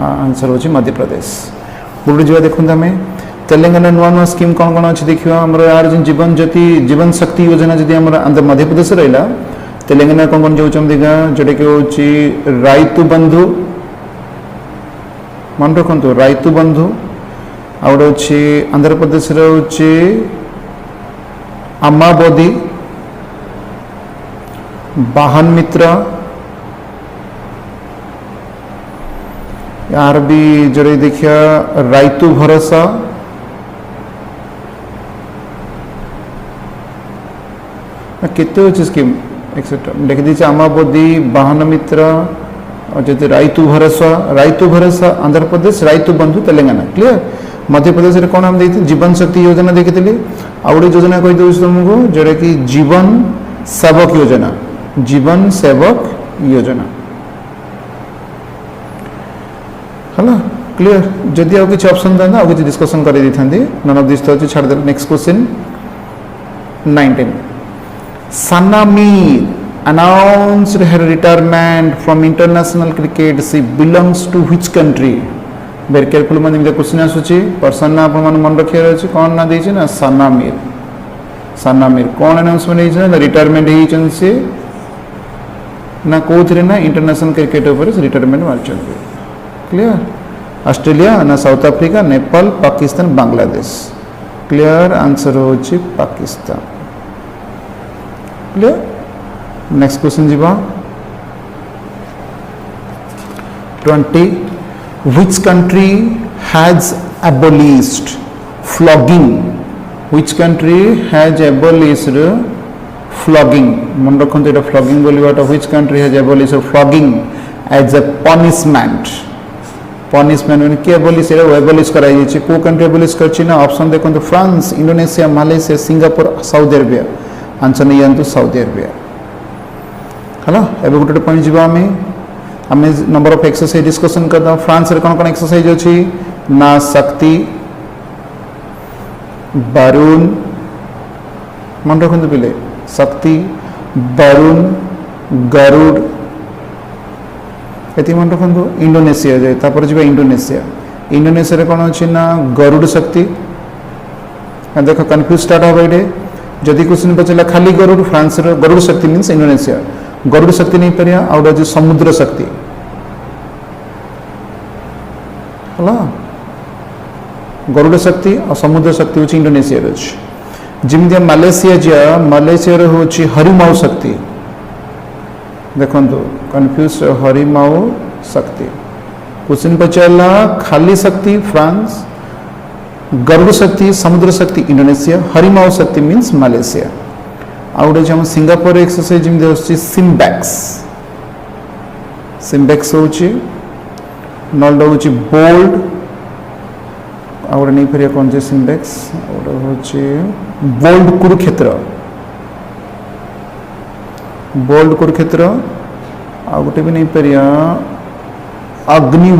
answer होची मध्य प्रदेश बुढ़ जा देखते आम तेलंगाना नुआ नुआ स्कीम कौन कौन अच्छी देखा आम यार जीवन ज्योति जीवन शक्ति योजना जी आम आंध्र मध्य प्रदेश रहा तेलंगाना कौन कौन जाऊँ जोटा कि हूँ राइतु बंधु मन रखु राइतु बंधु आउ गोटे आंध्र प्रदेश हूँ अम्माबदी वाहन मित्र यार भी जोड़े देखिया राइतु भरोसा केते अच्छे स्कीम एक्सेट्रा लिख दीजिए अम्माबदी वाहन मित्र और जो राइतु भरोसा आंध्र प्रदेश राइतु बंधु तेलंगाना क्लियर मध्य प्रदेश में कौन हम देखते जीवन शक्ति योजना देखी आउ गोटे योजना कहीदे तुमको जोटा कि जीवन सेवक योजना है क्लियर जदि आउ किसी ऑप्शन था आउ किसी डिस्कशन कर नन ऑफ दिस तो अच्छे छाड़ next question 19 Sana Mir announced her retirement from international cricket. She belongs to which country? Very careful man the question आसुची पर्सन ना अपन मन रखिए अछि कोन ना देछि ना सना मीर कोन अनाउंसमेंट है ना रिटायरमेंट ही से ना कोथरे ना इंटरनेशनल क्रिकेट ऊपर रिटायरमेंट मारछन क्लियर ऑस्ट्रेलिया ना South Africa Nepal Pakistan Bangladesh clear answer होछि पाकिस्तान क्लियर नेक्स्ट क्वेश्चन जीवा 20 Which country has abolished flogging? Which country has abolished flogging? मन रखते ये flogging बोलिबाटा which country has abolished flogging as a punishment? Punishment मैंने क्या abolish ये abolish कराई है को country abolish करची ना ऑप्शन देखो तो France Indonesia Malaysia Singapore Saudi Arabia answer नहीं जानते साउदी अरेबिया है ना एवं गोटे पॉइंट जीवा आम नंबर ऑफ एक्सरसाइज डिस्कशन करदा फ्रांस रे कौन कौन एक्सरसाइज अच्छी ना शक्ति बारून मन रखते पिले शक्ति बारून गरुड़ ये मन रखु इंडोनेशिया जाए तापर जी इंडोनेशिया रे कौन अच्छी ना गरुड़ शक्ति देख कन्फ्यूज स्टार्ट हम ये जदि क्वेश्चन पचारा खाली गरुड़ फ्रांस गरुड़ शक्ति मीन्स इंडोनेशिया गरुड़ शक्ति नहीं परिया आ गोटे अछि समुद्र शक्ति हला गरुड़ शक्ति और समुद्र शक्ति होची इंडोनेशिया रे अछि जिमिदिया मालयेशिया रे होची हरिमाऊ शक्ति देखंतु कंफ्यूज हरिमाऊ शक्ति क्वेश्चन पचारला खाली शक्ति फ्रांस गरुड़ शक्ति समुद्र शक्ति इंडोनेशिया हरिमाऊ शक्ति मीन्स मालयेशिया आ गोटे हम सिंगापुर एक्सरसाइज जिमिदि होची सिम्बेक्स होची नॉल्डो होची बोल्ड आ गोटे नहीं परिया कौन से सिम्बेक्स गोटे होची बोल्ड कुरुक्षेत्र आ गोटे भी नहीं परिया अग्नि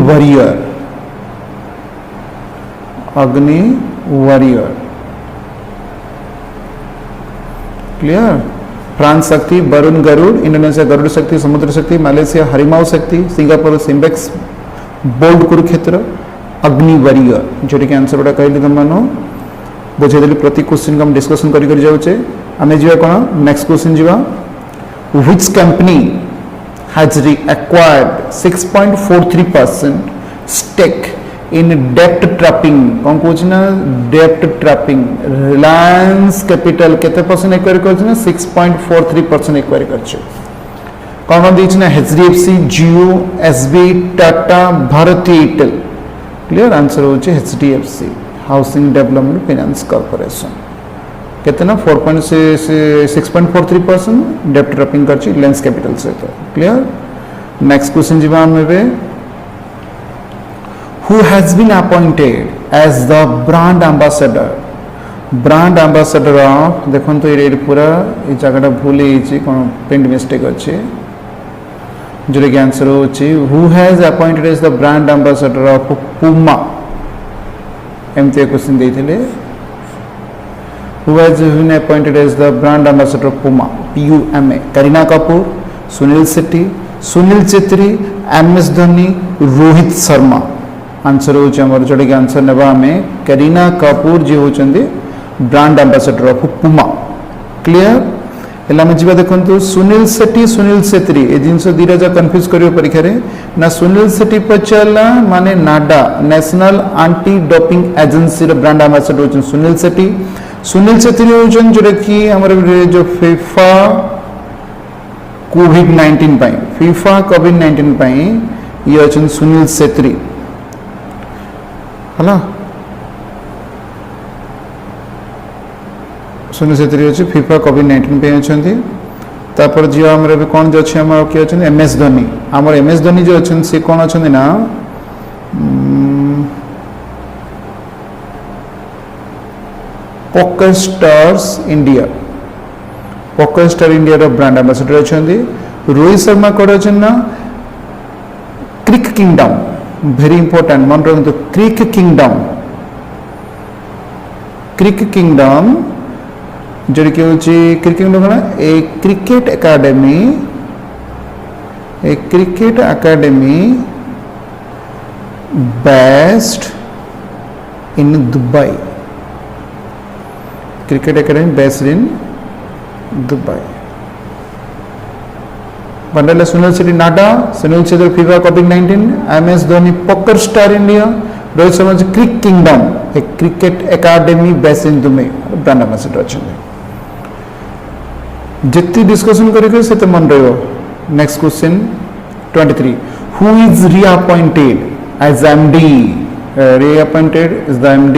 वॉरियर क्लियर फ्रांस शक्ति वरुण गरुड़ इंडोनेशिया गरुड़ शक्ति समुद्र शक्ति मालयेशिया हरिमाऊ शक्ति सिंगापुर सिम्बेक्स बोल्ड कुरुक्षेत्र अग्नि वॉरियर जोटी के आंसर गुड़ा कहली तुम मानो बुझेदेली प्रति क्वेश्चन को हम डिस्कशन करी जाऊे आम जा कौन नेक्स्ट क्वेश्चन जा which company has acquired 6.43% stake in debt trapping कौन कौन ना debt trapping रिलायंस कैपिटल केते परसेंट एक्वायर कर ना 6.43% एक्वायर कर कौन कौन दी ना HDFC Jio SBI Tata Bharti Airtel clear answer हो HDFC housing development finance corporation कितना 6.43% डेप्ट ट्रैपिंग कर रिलायंस कैपिटल सहित क्लियर नेक्स्ट क्वेश्चन जीवा हम एबे who has been appointed as the brand ambassador of देखो तो ये पूरा ये जगह भूल है कौन प्रिंट मिस्टेक अच्छे जो कि आंसर होची who has appointed as the brand ambassador of Puma एमते क्वेश्चन देथिले who has been appointed as the brand ambassador of Puma PUMA Kareena Kapoor Sunil Shetty Sunil Chhetri MS Dhoni Rohit Sharma answer होचे हमर जोडे के आंसर नेबा हमें करीना कपूर जी होचंदी ब्रांड एम्बेसडर ऑफ पुमा क्लियर एला में जीवा देखंतु सुनील छेत्री ए जिंस दीरा जा कंफ्यूज करियो परीक्षा रे ना सुनील शेट्टी पचला माने नाडा नेशनल एंटी डोपिंग एजेंसी रे ब्रांड एम्बेसडर होचन सुनील छेत्री होचन जोटा कि हमर जो फीफा कोविड-19 पाई ये होचन सुनील छेत्री हला सुनील छेत्री होची फीफा कोविड-19 पे होचंदी तापर जियो हमर भी कोन जो अछि हमर के होचन MS धोनी हमर MS धोनी जो होचन से कोन होचन ना पोकर स्टार इंडिया रो ब्रांड एम्बेसडर अछंदी रोहित शर्मा कोड अछन ना क्रिक किंगडम वेरी इंपोर्टेंट मन रखो क्रिक किंगडम जो कि होची क्रिक किंगडम ना a cricket academy based in Dubai cricket academy based in Dubai बंडल सुनील शेट्टी नाडा सुनील छेत्री फीफा कोविड-19 MS Dhoni Poker Star India Rohit Sharma CricKingdom a cricket academy based in Dubai brand ambassador अछंदी जितनी डिस्कशन करेंगे से मन रहो next question 23 who is reappointed as MD reappointed is the MD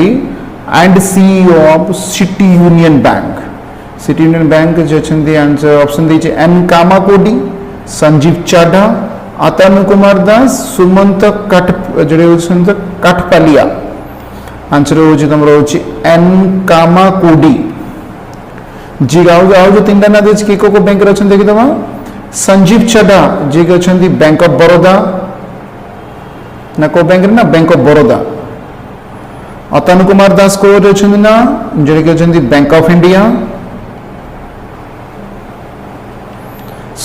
and CEO of City Union Bank जो छंदी answer option दीजिए M कामाकोडी Sanjeev चाढ़ा अतनु Kumar Das Sumant काठपालिया answer हो तुम रोची N कामाकोडी जी गाँव जो तीन ना दे को बैंक रचन देखी दबा संजीव चाढ़ा जी के छंदी बैंक ऑफ बड़ौदा ना को बैंक ना बैंक ऑफ बड़ौदा अतनु कुमार दास को ना जोड़े के Bank of India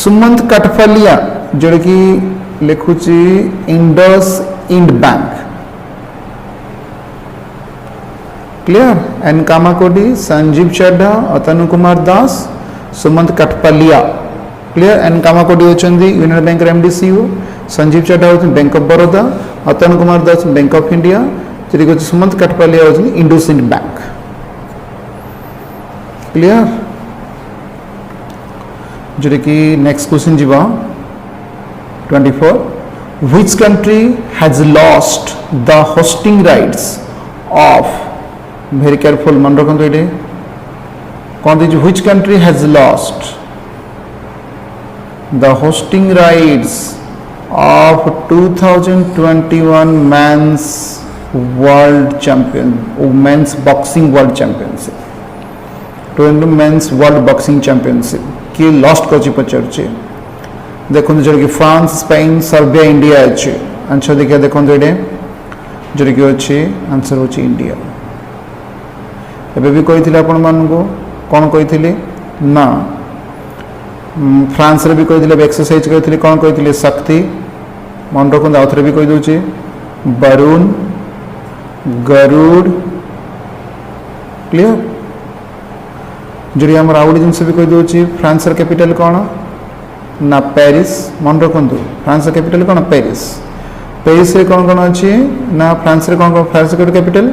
Sumant Kathpalia जोड़े कि लिखुची IndusInd Bank clear N Kamakodi Sanjiv Chadha Atanu Kumar Das Sumant Kathpalia clear N Kamakodi होचंदी Union Bank MD CEO Sanjiv Chadha होचंदी Bank of Baroda Atanu Kumar Das Bank of India जेरी को सुमंत कटपालिया होचंदी इंडोसिंड बैंक क्लियर जेरी की नेक्स्ट क्वेश्चन जीवा 24 which country has lost the hosting rights of very careful मन रखंतु एटे कौन दीजिए which country has lost the hosting rights of 2021 men's world champion men's boxing world championship 20 men's world boxing championship की lost कर पचारे देखो जो कि France Spain Serbia India अच्छे answer देखिए देखो ये जो कि अच्छे आंसर हो इंडिया एबे भी कही आपण मानक कौन कही ना फ्रांस रे भी कही एक्सरसाइज कही कौन कही शक्ति मन रखु आउ थे भी कहीदे बरुण गरुड़ क्लियर जो आम आउ गए जिन भी कहीदे फ्रांस कैपिटल कौन ना पेरिस मन रखु फ्रांस कैपिटल कौन पेरिस पेरिस रे कौन कौन अच्छी ना फ्रांस रे कौन कौन फ्रांस कैपिटल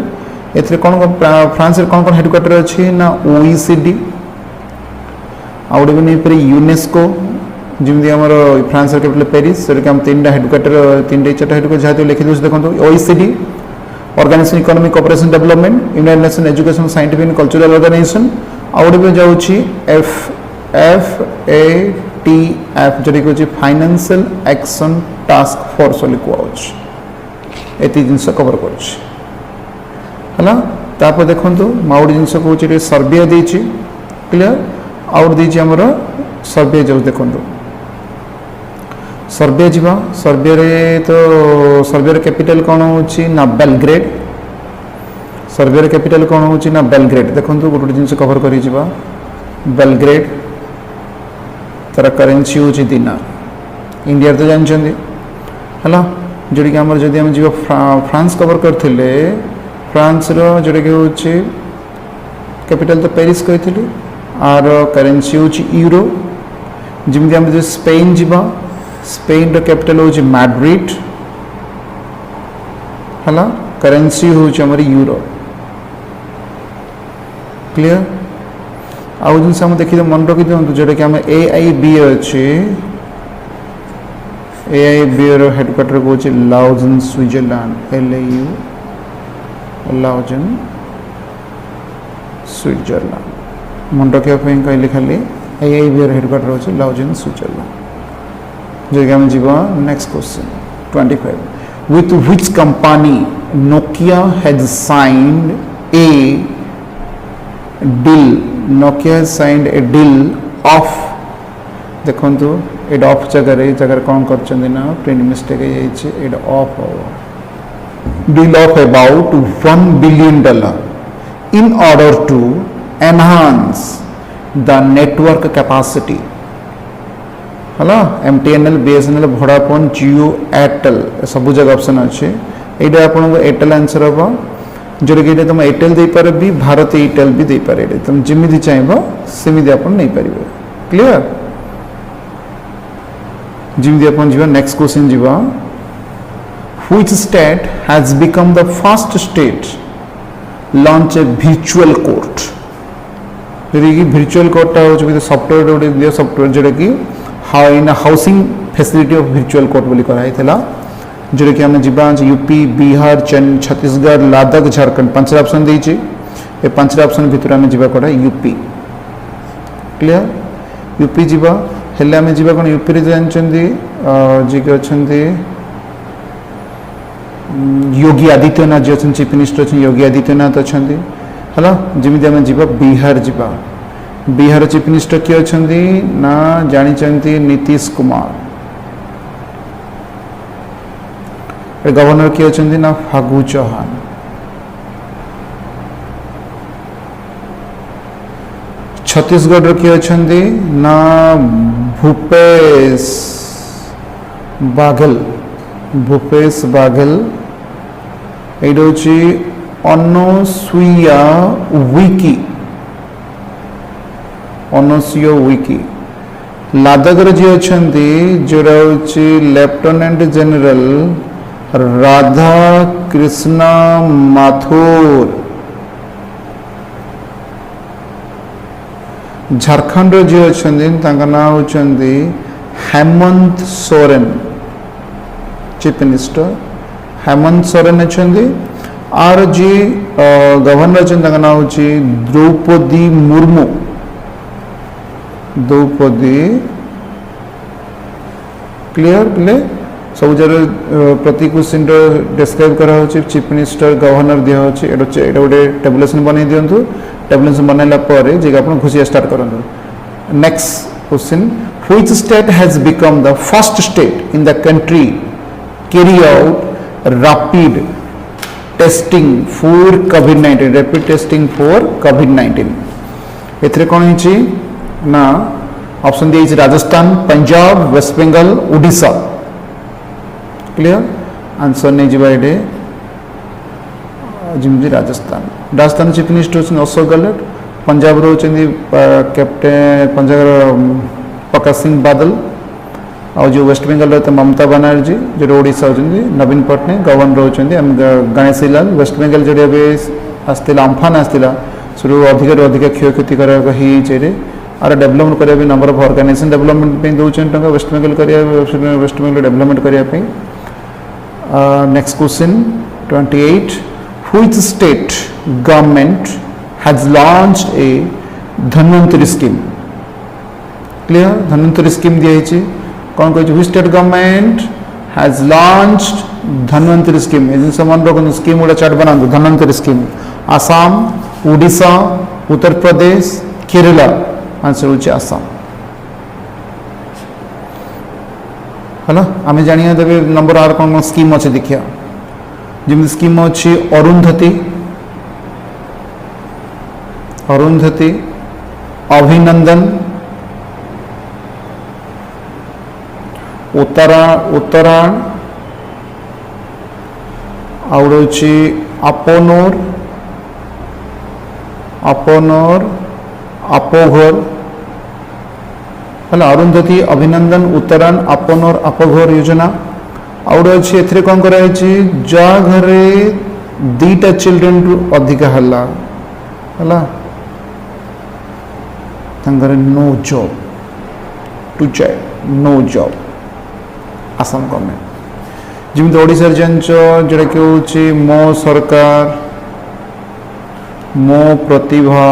ए कौन फ्रांस रे कौन कौन हेडक्वार्टर अच्छी ना ओईसीडी आउ गए भी नहीं पारे यूनेस्को जमी आम फ्रांस कैपिटल पेरिस से आम तीन हेडक्वार्टर तीन चार्ट हेडक्वार्टर जहाँ लिखी दूसरे देखो OECD organisation economic cooperation development united nation education scientific and cultural organisation आउ गए जाऊँगी FATF जोटा कि फाइनेंशियल एक्शन टास्क फोर्स बोली कहुच एति जिन कवर कर देखो माउड जिन कहे सर्बिया देची क्लियर आउट देची आमर सर्बिया जाऊ देखो सर्बिया जीवा सर्बिया रे तो सर्बिया कैपिटल कौन होची ना बेलग्रेड सर्बिया कैपिटल कौन होची ना बेलग्रेड देखो गोटे जिन कवर कर बेलग्रेड तार करेन्सी होची दिनार इंडिया तो जानते है जोटी आम जब आम जी फ्रांस कवर करते फ्रांस जोटा कि हूँ कैपिटल तो पेरिस कही आर करेन्सी हूँ यूरो जमी आम जो स्पेन जीवा स्पेन कैपिटल हूँ मैड्रिड है करेन्सी हूँ आम यूरो क्लियर आउ जिन देखी मन रखी दिखाँ जोटा कि आम AIB अच्छे AIB हेडक्वार्टर को लाउजेन स्विट्जरलैंड LAU लाउजेन स्विट्जरलैंड मन रखा कहली खाली AIB हेडक्वार्टर अच्छे लाउजेन स्विट्जरलैंड जो कि आम जीवा next question 25 with which company Nokia has signed a deal Nokia has signed a deal of देखो एट ऑफ जगह कौन कर print mistake eight of deal of about $1 billion in order to enhance the network capacity है MTNL BSNL Vodafone Jio Airtel सब जगह option अच्छे ये आपको एयरटेल आंसर हम जोटा कि तुम एयरटेल दे पारे भी भारत एयरटेल भी दे पारे तुम जमी चाहब सेमती आप नहीं पार क्लियर जमी आप जी नेक्स्ट क्वेश्चन जीवा which state has become the first state launch a virtual court virtual कोर्टा हूँ सॉफ्टवेयर गोटे दिया सॉफ्टवेयर जोटा कि in housing facility of virtual court बोली कराई जोटा कि आम जा यूपी बिहार छत्तीसगढ़ लद्दाख झारखंड 5 ऑप्शन देती ये 5 ऑप्शन भितर आम जा कौटा यूपी क्लियर यूपी जीवा हेल्ले आम जा कौन यूपी रे जानते जी कि अच्छा योगी आदित्यनाथ जी अच्छा चीफ मिनिस्टर अच्छे योगी आदित्यनाथ अच्छा है जमी आम जा बिहार जा बिहार चीफ मिनिस्टर किए अच्छा ना जानी नीतीश कुमार गवर्नर किए अच्छा ना फागू चौहान छत्तीसगढ़ किए अच्छा ना भूपेश बाघेल ये अनसुया विकी लादाख जी अच्छा जोड़ा हूँ लेफ्टिनेंट जनरल राधा कृष्णा माथुर। झारखंड जी अच्छा ना होती हेमंत सोरेन चीफ मिनिस्टर हेमंत सोरेन अच्छा आर जी गवर्नर अच्छा ना हूँ द्रौपदी मुर्मू द्रौपदी क्लियर प्ले सब जगह प्रति क्वेश्चन डिस्क्राइब करा चीफ मिनिस्टर गवर्नर दिया गोटे टेबुलेसन बन दिंतु टेबुलेसन बनैला जी आप घुसिया स्टार्ट करूँ। Next question which state has become the first state in the country carry out rapid testing for covid rapid testing for कोविड-19 एथरे कौन होची ना ऑप्शन दिए राजस्थान पंजाब वेस्ट बेंगल ओडिशा क्लियर आंसर नहीं जीवा एडे जिमजी राजस्थान चीफ मिनिस्टर होचन अशोक गहलोत पंजाब रो होचन कैप्टन पंजाब प्रकाश सिंह बादल और जो वेस्ट बेंगल रो ममता बनर्जी जो ओडिशा होचन नवीन पटनायक गवर्नर होचन गणेशी लाल वेस्ट बेंगल जो आसला अम्फान आसला से अधिक क्षयक्षति कर आर डेवलपमेंट करने नंबर ऑफ ऑर्गेनाइजेशन डेवलपमेंट दौरान टंका वेस्ट बेंगल डेवलपमेंट करने। Next question 28 which state government has launched a Dhanvantari scheme clear Dhanvantari scheme दिखाई कौन कह which state government has launched Dhanvantari scheme जिन मन रखु स्कीम गुड़ा चार्ट बना धन्वंतरी स्कीम आसाम ओडिशा उत्तर प्रदेश केरला आंसर होची आसाम है आम जानिया देवे नंबर आर कौन कौन स्कीम अच्छे देखिया जमी स्कीम अच्छी अरुंधति अभिनंदन उत्तरायण आउची अपोनोर अपोघर है अरुंधति अभिनंदन उत्तरायण अपोनोर अपोघर योजना आउट अच्छी एथरे कौन कराई जा घरे दीटा चिल्ड्रेन रु अधिक है no job to child no job Assam government जमी ओडिशा जांच जोटा कि हूँ मो सरकार मो प्रतिभा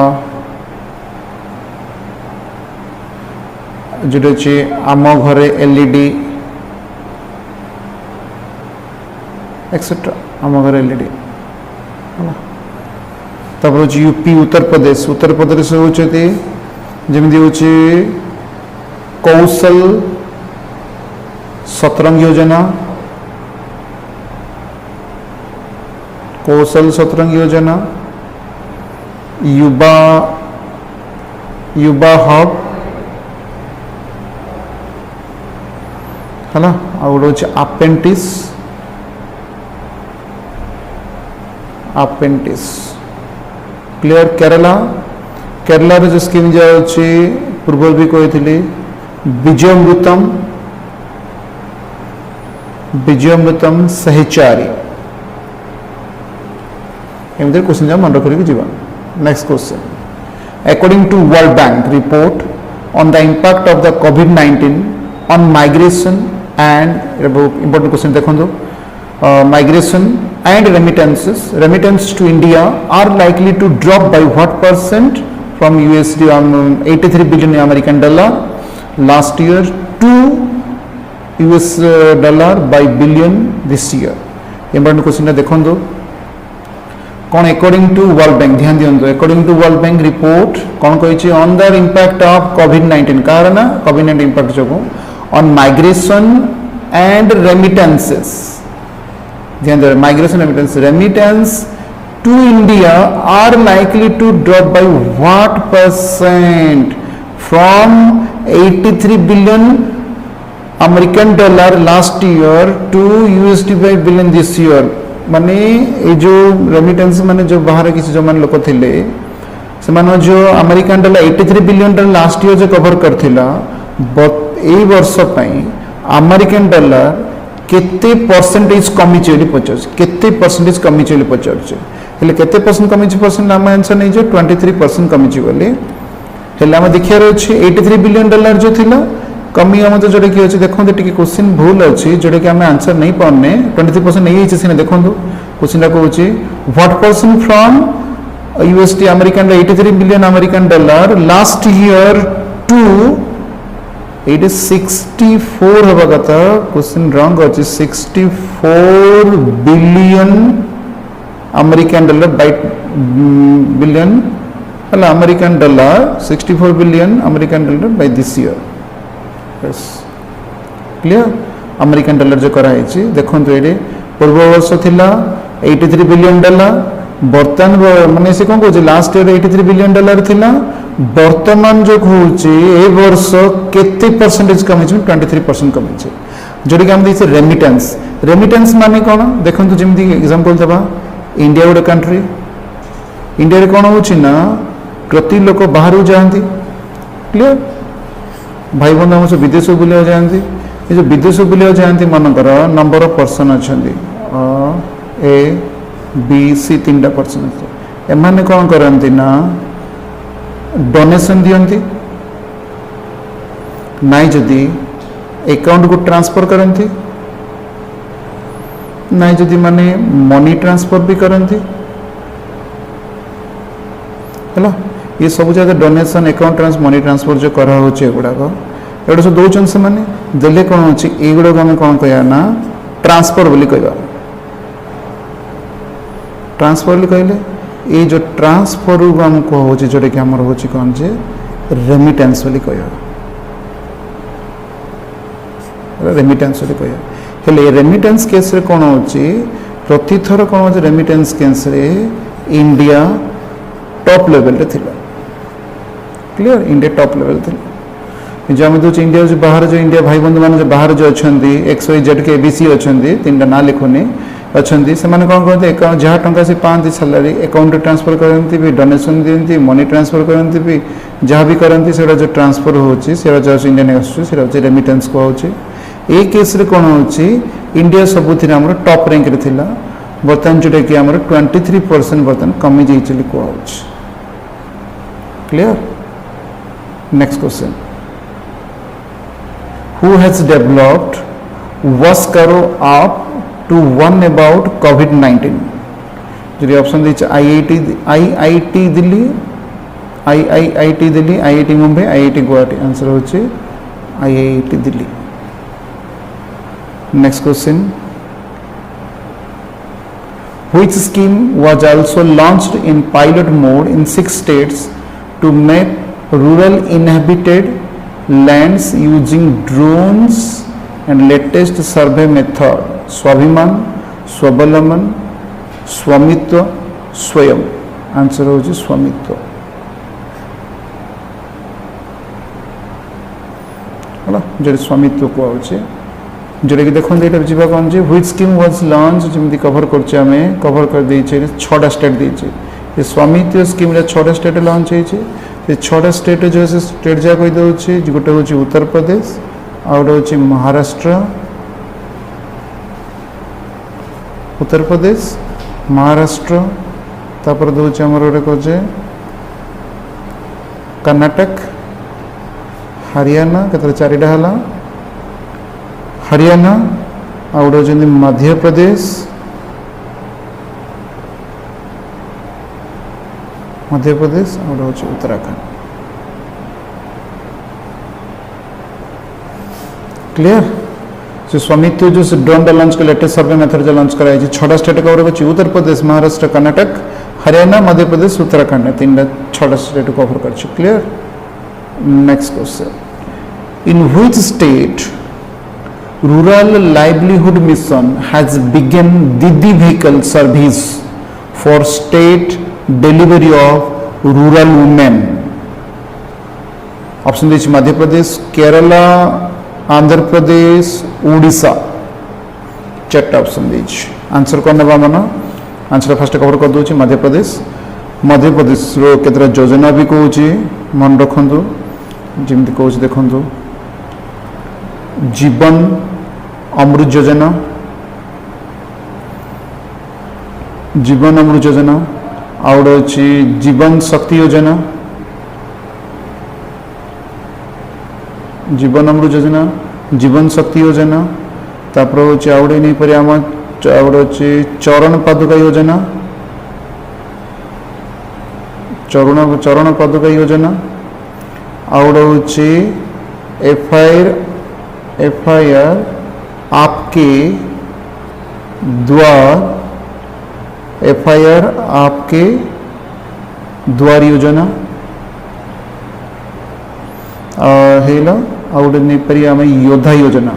जोटा आम घरे एलईडी एक्सेट्रा आम घर एलईडी तापर यूपी उत्तर प्रदेश होती जमी हूँ कौशल सतरंग योजना युवा हब है अपेंटिस क्लियर। केरला जो स्कीम जाऊँगी पूर्व भी कही विजयमृतम सहचारी एमती क्वेश्चन मन रख जा। Next question according to world bank report on the impact of the कोविड-19 on migration and important question देखो migration and remittances to India are likely to drop by what percent from USD 83 billion American dollar last year to US dollar by billion this year। important question देखो कौन according to world Bank ध्यान दियंतु according to world bank report कौन कही on the impact of कोविड-19 कार ना कोविड-19 इम्पैक्ट जो ऑन माइग्रेशन एंड रेमिटेंसेस ध्यान दे migration remittance to India are likely to drop by what percent from 83 billion American dollar last year to $5 billion this year माने ये जो रेमिटेंस माने जो बाहर किसी जो मान लोक थिले से मानो जो American dollar 83 billion dollar last year जो कवर करथिला এই वर्ष अमेरिकन डॉलर केते परसेंटेज कमी पचार केते परसेंटेज कमी पचार हेल्ले केते परसेंट कमी परसेंट आम आंसर नहीं 23% कमी बोली हेल्ले आम देखार अच्छे 83 बिलियन डॉलर जो थिला कमी आम तो जोटा कि अच्छे देखो टे क्वेश्चन भूल अच्छी जोटा कि आम आंसर नहीं पाने 23% नहीं सीना देखो क्वेश्चन कौन what percent from USD American 83 billion American dollar last year to 64 हवा कथा क्वेश्चन रॉन्ग अच्छे 64 billion American dollar by billion हला American dollar 64 billion American dollar by this year yes clear American dollar जो करा है देखो ये पूर्व वर्ष थिला 83 बिलियन डॉलर बर्तमान माने से कौन कहे लास्ट ईयर 83 बिलियन डॉलर थिला बर्तमान जो कहे ए वर्ष केते परसेंटेज कमी 23% कमी जोटा कि आम देखिए रेमिटेंस माने कौन देखो जमी एग्जांपल देवा इंडिया गोटे कंट्री इंडिया रे कौन होना प्रति लोक बाहर जाती क्लियर भाई बंधु हम सब विदेश बुलिया जाती ये जो विदेश बुलिया जाती मनकर नंबर ऑफ पर्सन अच्छा ए बी सी 3टा पर्सन अच्छे एमाने कौन करती ना डोनेशन दियंती नाई जदि अकाउंट को ट्रांसफर करती नाई जदि माने मनी ट्रांसफर भी करती है ये सब जगह डोनेशन अकाउंट मनी ट्रांसफर जो करा गुड़ाक एगुड़ा सब दौरान से मैंने देले कौन अच्छी युड़ा आम कौन कह ना ट्रांसफर बोली कह ट्रांसफर बोली कहले ये जो ट्रांसफर आम कह जोटा कि आम हूँ कौन जे रेमिटेंस बोली कह रेमिटेंस बोली कह हेले रेमिटेंस केस रे कौन होची प्रति थर कौन होची रेमिटेंस केस रे इंडिया टॉप लेवल रे थिला क्लियर इंडिया टॉप लेवल थिला जो आम दूसरे इंडिया जो बाहर जो इंडिया भाई बंधु मान जो बाहर जो अच्छा XYZ के ABC अच्छा 3टा ना लिखुनी अच्छा से कौन कहते जहाँ टंका से पाती सैलरी अकाउंट ट्रांसफर करती भी डोनेशन दिखती मनी ट्रांसफर करती भी जहाँ भी करती से जो ट्रांसफर होची जो इंडियन आसूँ रेमिटेंस कहूँ ये केस रे कौन होची इंडिया सबुथ टॉप रैंक रे थिला बर्तमान जोटा कि आम 23% बर्तमान कमी जाइए कहूँ clear next question who has developed वस्कारो app to one about COVID-19 जो ऑप्शन दी IIT Delhi IIT Delhi IIT Mumbai IIT Guwahati answer होची IIT Delhi next question which scheme was also launched in pilot mode in 6 states to map rural inhabited lands using drones and latest survey method स्वाभिमान स्वावलंबन स्वामित्व स्वयं answer हो स्वामित्व है जो स्वामित्व कहे जोटा कि देखो ये जी कौन जी व्हिच स्कीम वाज लॉन्च जमी कवर कवर कर 6टा स्टेट देचे ये स्वामित्व स्कीम 6टा स्टेट लॉन्च होती 6टा स्टेट जो स्टेट जहाँ कही दूसरी गोटे हूँ उत्तर प्रदेश आ गए हूँ महाराष्ट्र उत्तर प्रदेश महाराष्ट्र तापर दूसरे आमर गोटे कहे कर्नाटक हरियाणा के 4टा है हरियाणा आ गए मध्य प्रदेश आ गए उत्तराखंड क्लियर से स्वामित्व जो ड्रोन लॉन्च कर लेटेस्ट सर्वे मेथड जो लॉन्च कराई 6टा स्टेट कवर कर उत्तर प्रदेश महाराष्ट्र कर्नाटक हरियाणा मध्य प्रदेश उत्तराखंड 6टा स्टेट कवर कर clear next question in which state rural livelihood mission has begun Didi vehicle service for state delivery of rural women option दी मध्य प्रदेश केरला आंध्र प्रदेश ओडिशा 4टा ऑप्शन दी आंसर कौन ना मन आंसर फास्ट कवर कर दूसरी मध्य प्रदेश केतरा योजना भी कौच मन रखु जमी कौच देखु जीवन अमृत योजना, जीवन अमृत योजना, आउ गोटे अच्छी जीवन शक्ति योजना, जीवन अमृत योजना, जीवन शक्ति योजना, तापर हूँ आउ गोटे नहीं पारे आम गोटे अच्छी चरण पादुका योजना, चरण पादुका योजना, आउ गोटे हूँ एफआईआर आपके द्वार, एफआईआर आपके द्वार योजना हेला आउ गोटे नहीं पारे आम योद्धा योजना,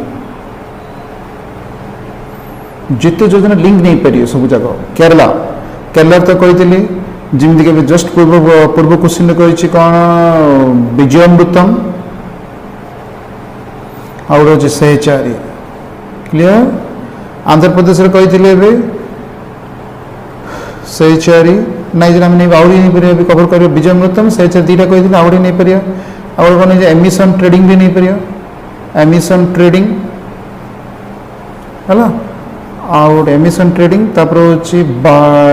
जिते योजना लिंक नहीं पारे सब जगह केरला केरला तो कही जमीक जस्ट पूर्व क्वेश्चन कही कौन विजयमृतम आउ गोटे सहचारी क्लियर। आंध्र प्रदेश कही सहचारी नाई जरा नहीं आउरी नहीं पारे कवर कर विजयमृतम सहचारी दीटा कही आउरी नहीं पारे आउ कौन एमिशन ट्रेडिंग भी नहीं पारे एमिशन ट्रेडिंग है आउ एमिशन ट्रेडिंग तापर होची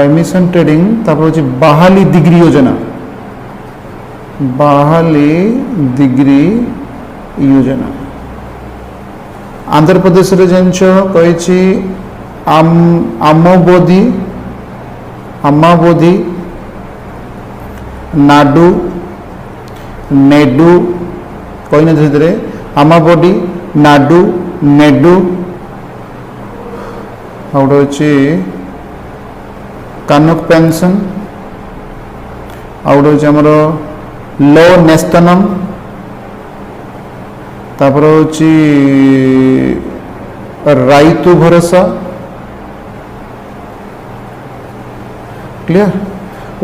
एमिशन ट्रेडिंग तापर होची बहाली डिग्री योजना, बहाली डिग्री योजना। आंध्र प्रदेश रे जंच कही आमबोधि अम्माबोधि नाडू नेडू कही ना धीरे धीरे आमाबोधि नाडू नेडू आउटे अच्छे कानुक पेंशन आउटे अच्छे आमर लो नेस्तनम तापर होची राइतु भरोसा क्लियर।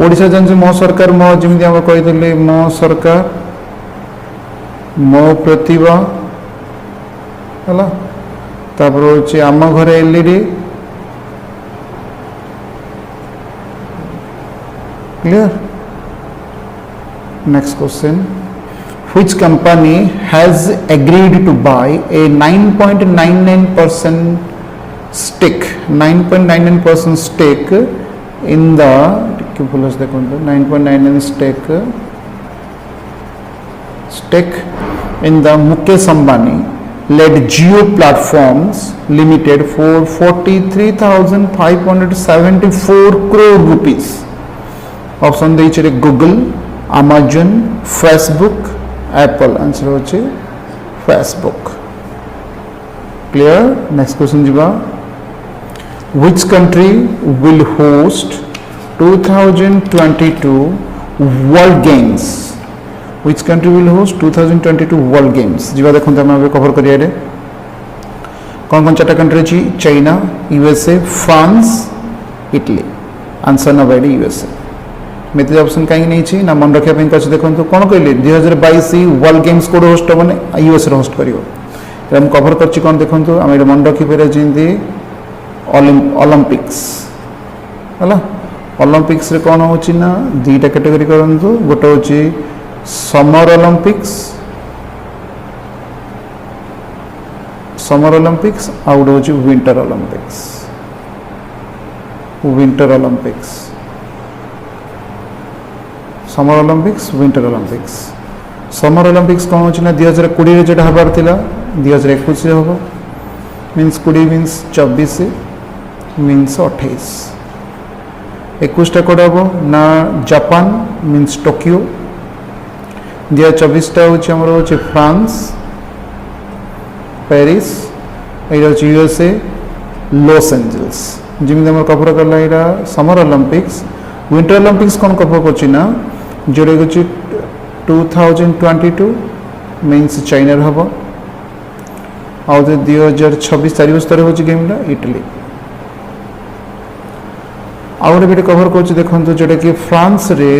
ओडिशा जानते मो सरकार मो जमी आम कही मो सरकार मो प्रतिभा है तापर होची आम घरे LED clear. Next question which company has agreed to buy a 9.99% stake 9.99% stake in the 9.99 stake in the Mukesh Ambani led Jio Platforms Limited for 43,574 crore rupees। Option they Google Amazon Facebook Apple answer होचे Facebook clear. Next question जीवा which country will host 2022 world games which country will host 2022 world games जीवा देखो हम cover करिए कौन कौन चार्टा country अच्छी China USA France Italy answer ना बैड यूएसए मेते ऑप्शन कहीं नहीं ना मन रखा अच्छे देखो कौन कहले 2022 वर्ल्ड गेम्स कोड होस्ट मैंने यूएस होस्ट कर कभर कर कौन देखो आम ये मन रखिपर जमी ओलंपिक्स है ओलंपिक्स रे कौन हो दुईटा कैटेगरी करूँ गोटे हूँ समर ओलंपिक्स आउ गोटे हूँ winter Olympics summer Olympics winter Olympics. Summer Olympics कौन होना 2020 जो हबार 2021 हम मीन्स 20 मीन्स 24 मीन्स 28 21टा कौट हम ना जापान मीन्स टोकियो 2024टा हूँ फ्रांस पेरिस ये हूँ यूएसए लॉस एंजल्स जमी कवर कला यहाँ समर ओलंपिक्स। विंटर ओलंपिक्स कौन कवर कर जोड़े हूँ 2022 मीन्स चाइना हम आउ 2026 4 वर्ष हूँ गेमटा इटली आउ गोटे कवर कर देखो जोटा कि फ्रांस रे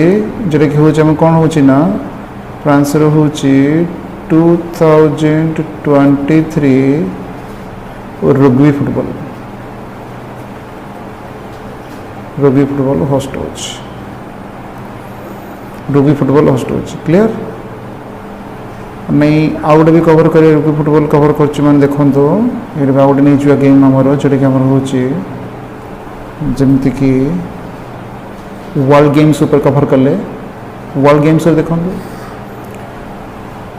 जोटा कि हूँ कौन हूँ फ्रांस हूँ 2023 रग्बी फुटबॉल होस्ट हो रग्बी फुटबॉल होस्ट हो क्लियर। नहीं आउ गोटे भी कवर कर फुटबॉल कवर कर देखो ये गोटे नहीं जुआ गेम आमर जोटा कि हूँ जमीक वर्ल्ड गेम्स ऊपर कवर कले वर्ल्ड गेम्स देखो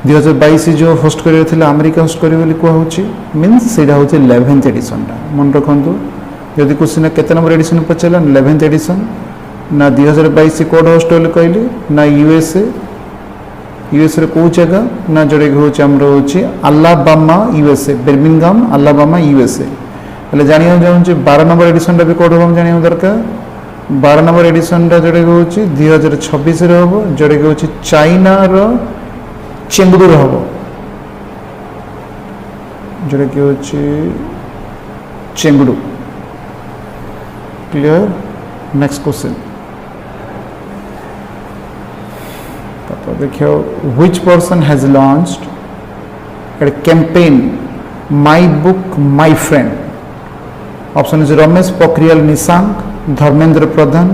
2022 जो होस्ट कर अमेरिका होस्ट कर कहूँ मीन्स से हूँ 11th एडिशन मन रखु जदि क्वेश्चन के नंबर एडिशन पचारा 11th एडिशन ना 2022 कोड होस्ट कहली ना यूएसए रे कौ जगह ना जोड़े हूँ Alabama USA Birmingham Alabama USA हेल्ले जाना चाहूँ 12 नंबर एडिशन भी कौट हम जाना दरकार 12 नंबर एडिशन जोड़े हूँ 2026 हम जोड़े हूँ चाइना चेंगडू हम जोड़ा कि हूँ चेंगडू क्लियर नेक्स्ट क्वेश्चन देखिए which person has launched a campaign my book my friend option is Ramesh Pokhriyal Nishank Dharmendra Pradhan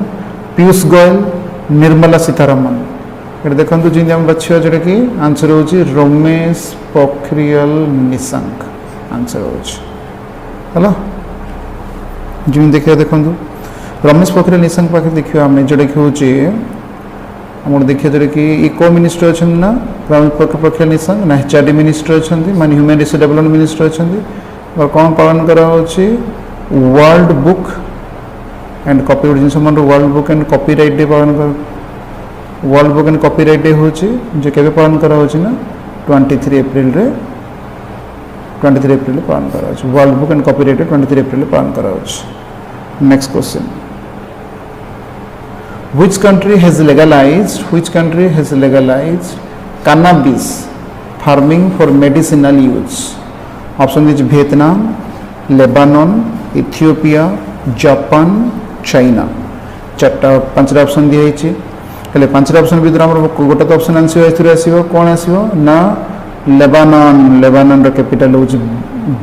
Piyush Goyal Nirmala Sitharaman ये देखो जी आम बाछा जोटा कि आंसर हूँ रमेश पोखरियाल निशंक आंसर होगा जी देखिए देखो रमेश पोखरियाल निशंक पाखे देखिए आम जोटा कि हूँ आम देखिए जोटा कि इको मिनिस्टर अच्छा ना रमेश पोखरियाल निशंक ना एचआरडी मिनिस्टर अच्छा माने ह्यूमन रिसोर्स डेवलपमेंट मिनिस्टर अच्छा और कौन पालन करा वर्ल्ड बुक एंड कॉपीराइट जिन मन world Book and copyright day पालन कर world Book and copyright day हूँ जो केबे पालन करा ना 23 एप्रिल पालन करा world Book and copyright day 23 April पालन करा next question which country has legalized cannabis farming for medicinal use option is Vietnam Lebanon Ethiopia Japan China चार्टा पांचटा ऑप्शन दिखाई हेल्ले पांचटा ऑप्शन भर गोटे तो ऑप्शन आंसर कौन आसो ना लेबानन कैपिटल हूँ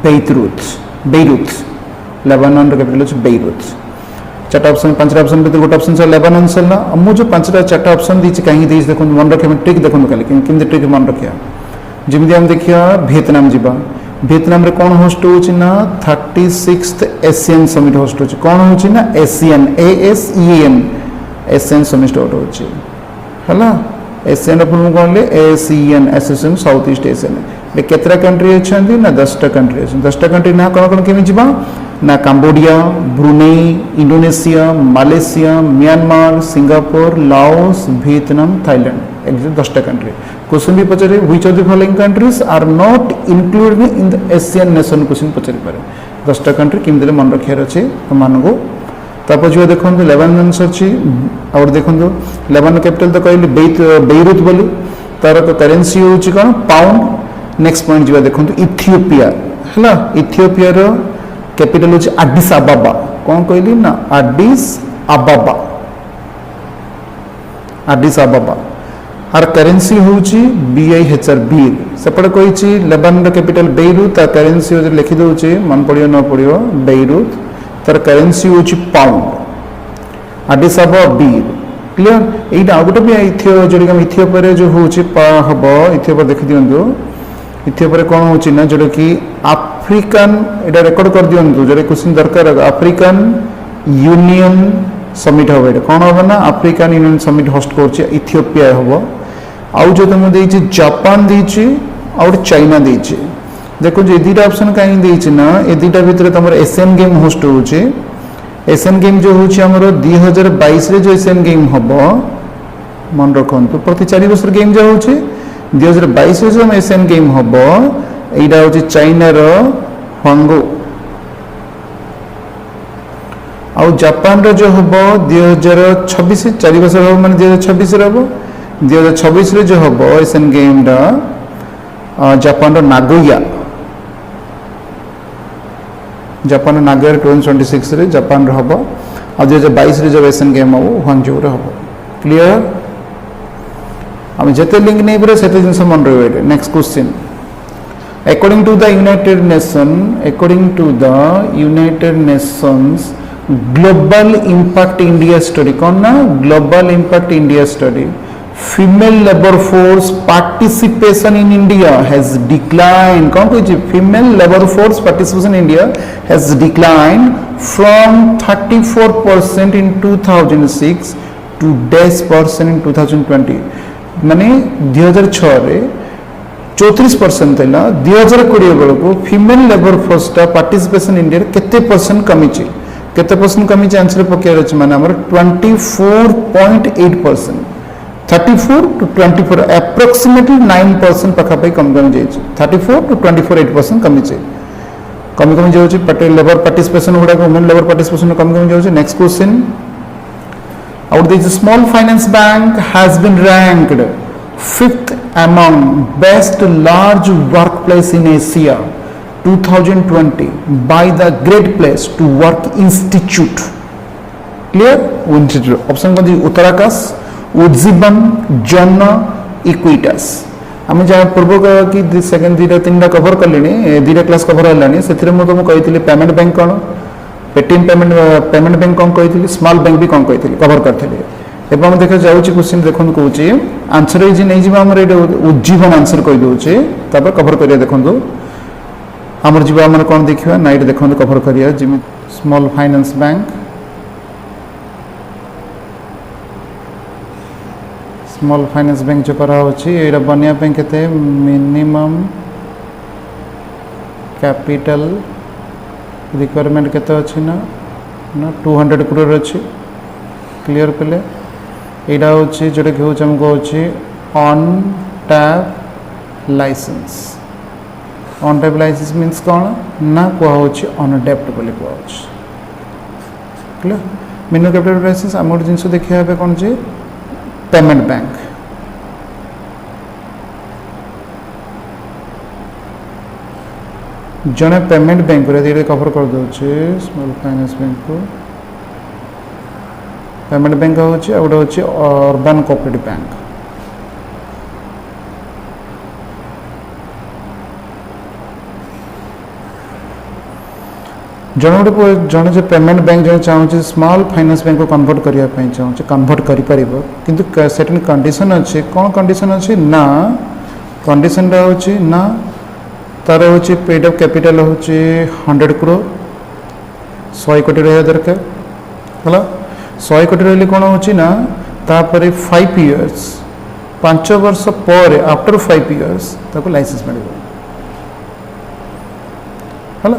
बेइरुत लेबानन कैपिटल हूँ बेइरुत चार्टा ऑप्शन पांचटा ऑप्शन भर गोटे ऑप्शन लेबानन सरला मुझे पांचटा चार्टा ऑप्शन दी कहीं देखो मन रखा ट्रिक देखो कल केमती ट्रिक मन रखा जमी आम देखिए वियतनाम जावा वियतनाम रे कौन होस्ट होना 36th एशियन समिट होस्ट हो कौन होना एशियन ASEAN एशियन समिट होना एशियन फुल कौन ASEAN Association South East Asian केतरा कंट्री अच्छा ना 10टा कंट्री अच्छे 10टा कंट्री ना कौन कौन केमी जा ना Cambodia Brunei Indonesia Malaysia Myanmar Singapore Laos Vietnam Thailand actually 10टा कंट्री क्वेश्चन भी पचारे which of the following countries are not included in the ASEAN nation question पचारि पारे 10टा कंट्री केमती मन रखार अच्छे तुमको तापर जो देखो लेबानन अच्छी और देखो लेबानन कैपिटल तो कहली बेइरुत बोली तार तो करेन्सी हूँ कौन पाउंड नेक्स्ट पॉइंट जी देखो इथियोपिया है इथियोपिया कैपिटल हूँ आडिस अबाबा कौन कहली ना आडिस अबाबा आर करेन्सी हूँ BIHR बीर सेपटे कही लेबानन कैपिटल बेइरुत तार करेन्सी लिखि दौचे मन पड़ो न पड़ो बेइरुत तार करेन्सी हूँ पाउंड आडिस अबाबा बीर क्लियर यहाँ गोटे भी जोटा इथियोपिया जो हूँ हम इथियोपिया देखी दिंतु इथियोपिया कौन हूँ ना जोटा कि आफ्रिकान यहाँ रेकर्ड कर दिंतु जो क्वेश्चन दरकार आफ्रिकान यूनियन समिट हम ये कौन हम ना आफ्रिकान यूनियन समिट होस्ट कर इथियोपिया हम आउ जो तुम देती जापान देती और चाइना देती देखो ये दुटा ऑप्शन कहीं देती ना ये दुटा भितर तुम एशियन गेम होस्ट हो एशियन गेम जो हूँ 2022 जो एशियन गेम हम मन रखु प्रति 4 वर्ष गेम जो हूँ 2022 जो एशियन गेम हम यहाँ हूँ चाइनार ह्वांगो आउ जापान जो हम 2026 4 वर्ष हम मान 2026 हम 2026 जो हम एशियन गेम जापान नागोया 2026 रे जापान हम आ 2022 जो एशियन गेम हम ह्वांगझो हम क्लियर आम जिते लिंक नहीं पारे से जिन मन रही next question according to the United Nations global impact India study कौन ना global impact India study female labor force participation in India has declined. कौन कोई चीज female labor force participation in India has declined from 34% in 2006 to -% in 2020. माने 2006 रे 34% थिला 2020 बेलको female labour force टा participation India केते परसेंट कमी छि केते परसेंट कमी छि आंसर पकेर अछि माने हमर 24.8%. 34 to 24 approximately 9% पाखापाखि कम कमी जाय छि 34 to 24.8% कमी छि कमी कमी जाय छि पटेल लेबर पार्टिसिपेशन गुडा वुमेन लेबर पार्टिसिपेशन कम कमी जाय छि. Next question out this small finance bank has been ranked 5th among best large workplace in Asia 2020 by the Great Place to Work Institute. Clear? Institute. Option को दी उत्तराकाश, उज्जीवन, जन, Equitas. आम जहाँ पूर्व कि सेकेंड दीटा तीन कभर कले दीटा क्लास कभर है से मुझे कही पेमेंट बैंक कौन पेटीएम पेमेंट बैंक कौन कही स्मॉल बैंक भी कौन कही कभर करी एवं देखा जाऊँ क्वेश्चन देखो कौन आंसर इज नहीं जी आम उज्जीवन आंसर कहीदे कभर करिया देखो आमर जी आम कौन देखा ना ये देखो कभर करिया Jimmy small finance bank small finance bank जो करा ये बनवाई के मिनिमम कैपिटल रिक्वायरमेंट केते अछि ना 200 करोड़ अच्छी. क्लियर पे यहाँ हूँ जोटा कि हूँ आमको हूँ on tap licence. On tap licence means कौन ना कहुच्छे ऑन डेप्ट बोली कहुच्छे. क्लियर मिनिमम कैपिटल लाइसेंस आम गोटे जिन देखा कौन जे पेमेंट बैंक जड़े पेमेंट बैंक कभर कर दे स्मॉल फाइनेंस बैंक को पेमेंट बैंक होचे आ गोटे अर्बन कोऑपरेटिव बैंक. जड़े जो पेमेंट बैंक जो चाहूँ स्मॉल फाइनेंस बैंक को कन्वर्ट करने चाहूँ कन्वर्ट कर किंतु सर्टेन कंडीशन अच्छे कौन कंडीशन अच्छे ना कंडीशन हूँ ना तार हूँ पेड अप कैपिटल हूँ 100 करोड़ 100 कोटी रहा दरकार है 100 कोटी रही कौन हूँ ना तापर 5 years 5 वर्ष पर आफ्टर 5 years ताको लाइसेंस मिल है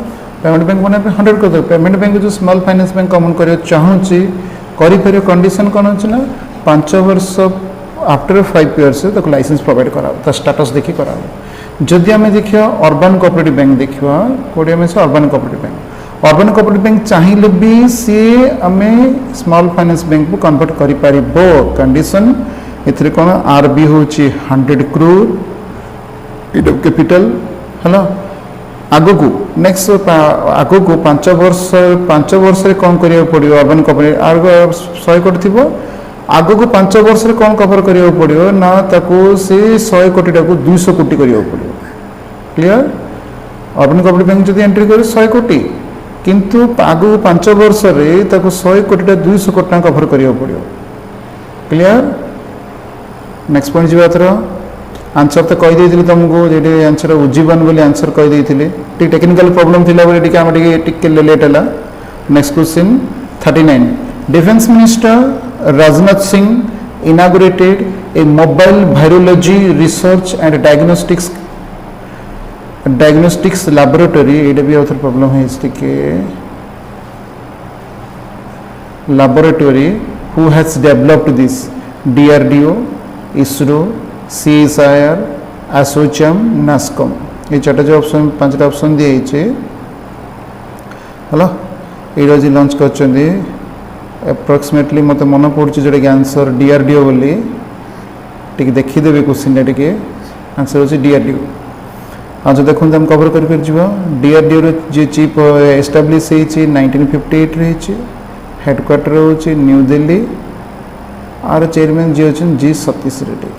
पेमेंट बैंक बना 100 कर दे पेमेंट बैंक जो स्मॉल फाइनेंस बैंक कमन कर चाहूँगी कर कंडीशन कौन अच्छे ना 5 वर्ष आफ्टर 5 years ताको लाइसेंस प्रोवाइड करा स्टाटस देखी करा. जदि आम देखा अर्बन कोऑपरेटिव बैंक देखा कौटे आम अर्बन कोऑपरेटिव बैंक चाहिए भी सी आम स्मॉल फाइनेंस बैंक को कन्वर्ट कर कंडीशन ए कौन आर बी हूँ 100 करोड़ पेड अप कैपिटल है आग को नेक्स्ट आग को 5 वर्ष कौन करा पड़ो अर्बन कोऑपरेटिव आग 100 कोटी थी आग को 5 वर्ष कौन कवर करा पड़ो ना से 100 कोटी 200 कोटी करा पड़ो. क्लियर अर्बन कोऑपरेटिव बैंक जब एंट्री कर 100 कोटी किंतु आग को 5 वर्ष 100 कोटी 200 कोटी कवर करा पड़ो. क्लियर नेक्स्ट पॉइंट जी आंसर तो कहीदे तुमको ये आंसर उज्जीवन बोली आंसर कहीदे टेक्निकल प्रॉब्लम थी लेट है. Next question 39 defence minister Rajnath Singh inaugurated a mobile virology research and diagnostics laboratory. ये भी author problem है इसके laboratory who has developed this DRDO, ISRO, CSIR, ASSOCHAM, NASCOM. ये चार्टा जो option 5टा option दिए है हेलो ये लॉन्च कर अप्रोक्सीमेटली मत मन पड़े जोटा कि आंसर DRDO बोली टी देखीदेवी क्वेश्चन टे आंसर हूँ DRDO. हाँ जो देखते हम कवर कर DRDO जी चीफ एस्टाब्लीश 1958 रही हेडक्वार्टर हूँ न्यू दिल्ली आर चेयरमैन जी अच्छे G सतीश रेड्डी.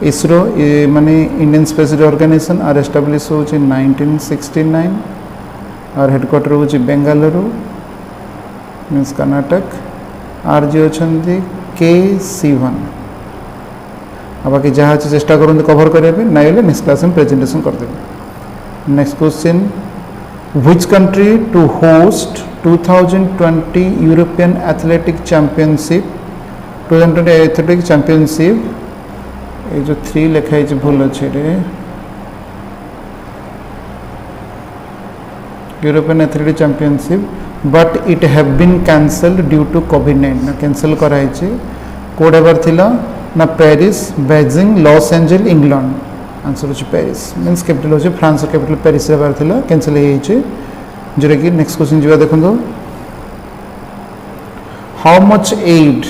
ISRO माने इंडियन स्पेस ऑर्गेनाइजेशन आर एस्टाब्लीश हूँ 1969 और हेडक्वार्टर हूँ बेंगालुरु मीन्स कर्नाटक आर जी अच्छा KC1 अब बाकी जहाँ अच्छे चेष्टा करूँ कवर करने ना नेक्स्ट क्लास में प्रेजेंटेशन करदेवी next question which country to host 2020 European athletic championship 2020 athletic championship ये जो 3 लिखाई भूल अच्छे European athletic championship but it have been cancelled due to कोविड-19 ना कैंसल कराई कोड एवर थिला ना Paris Beijing Los Angeles England answer हो पेरिस मीन्स कैपिटल हो फ्रांस कैपिटल पेरिस हेबार थिला कैंसल हो जोटा कि नेक्स्ट क्वेश्चन जी देखो how much aid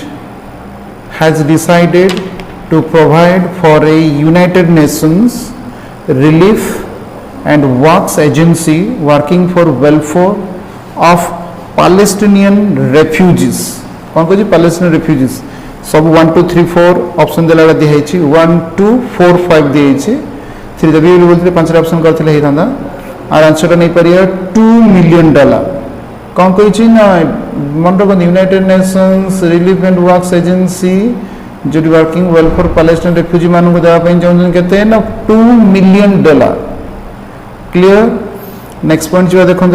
has decided to provide for a united nations relief and works agency working for welfare of Palestinian refugees कौन को जी Palestinian refugees सब 1 2 3 4 ऑप्शन देला दिखाई 1 2 4 5 दिखाई 3 जब ये बोलते 5 ऑप्शन करथिले हे थांदा आर आंसर नहीं परिया $2 मिलियन कौन कोई छी ना मन को United nations relief and works agency जो वर्किंग वेलफेयर पैलेस्टाइन रेफ्यूजी मान को देवा पई चाहन केते ना $2 मिलियन क्लियर नेक्स्ट पॉइंट जो देखो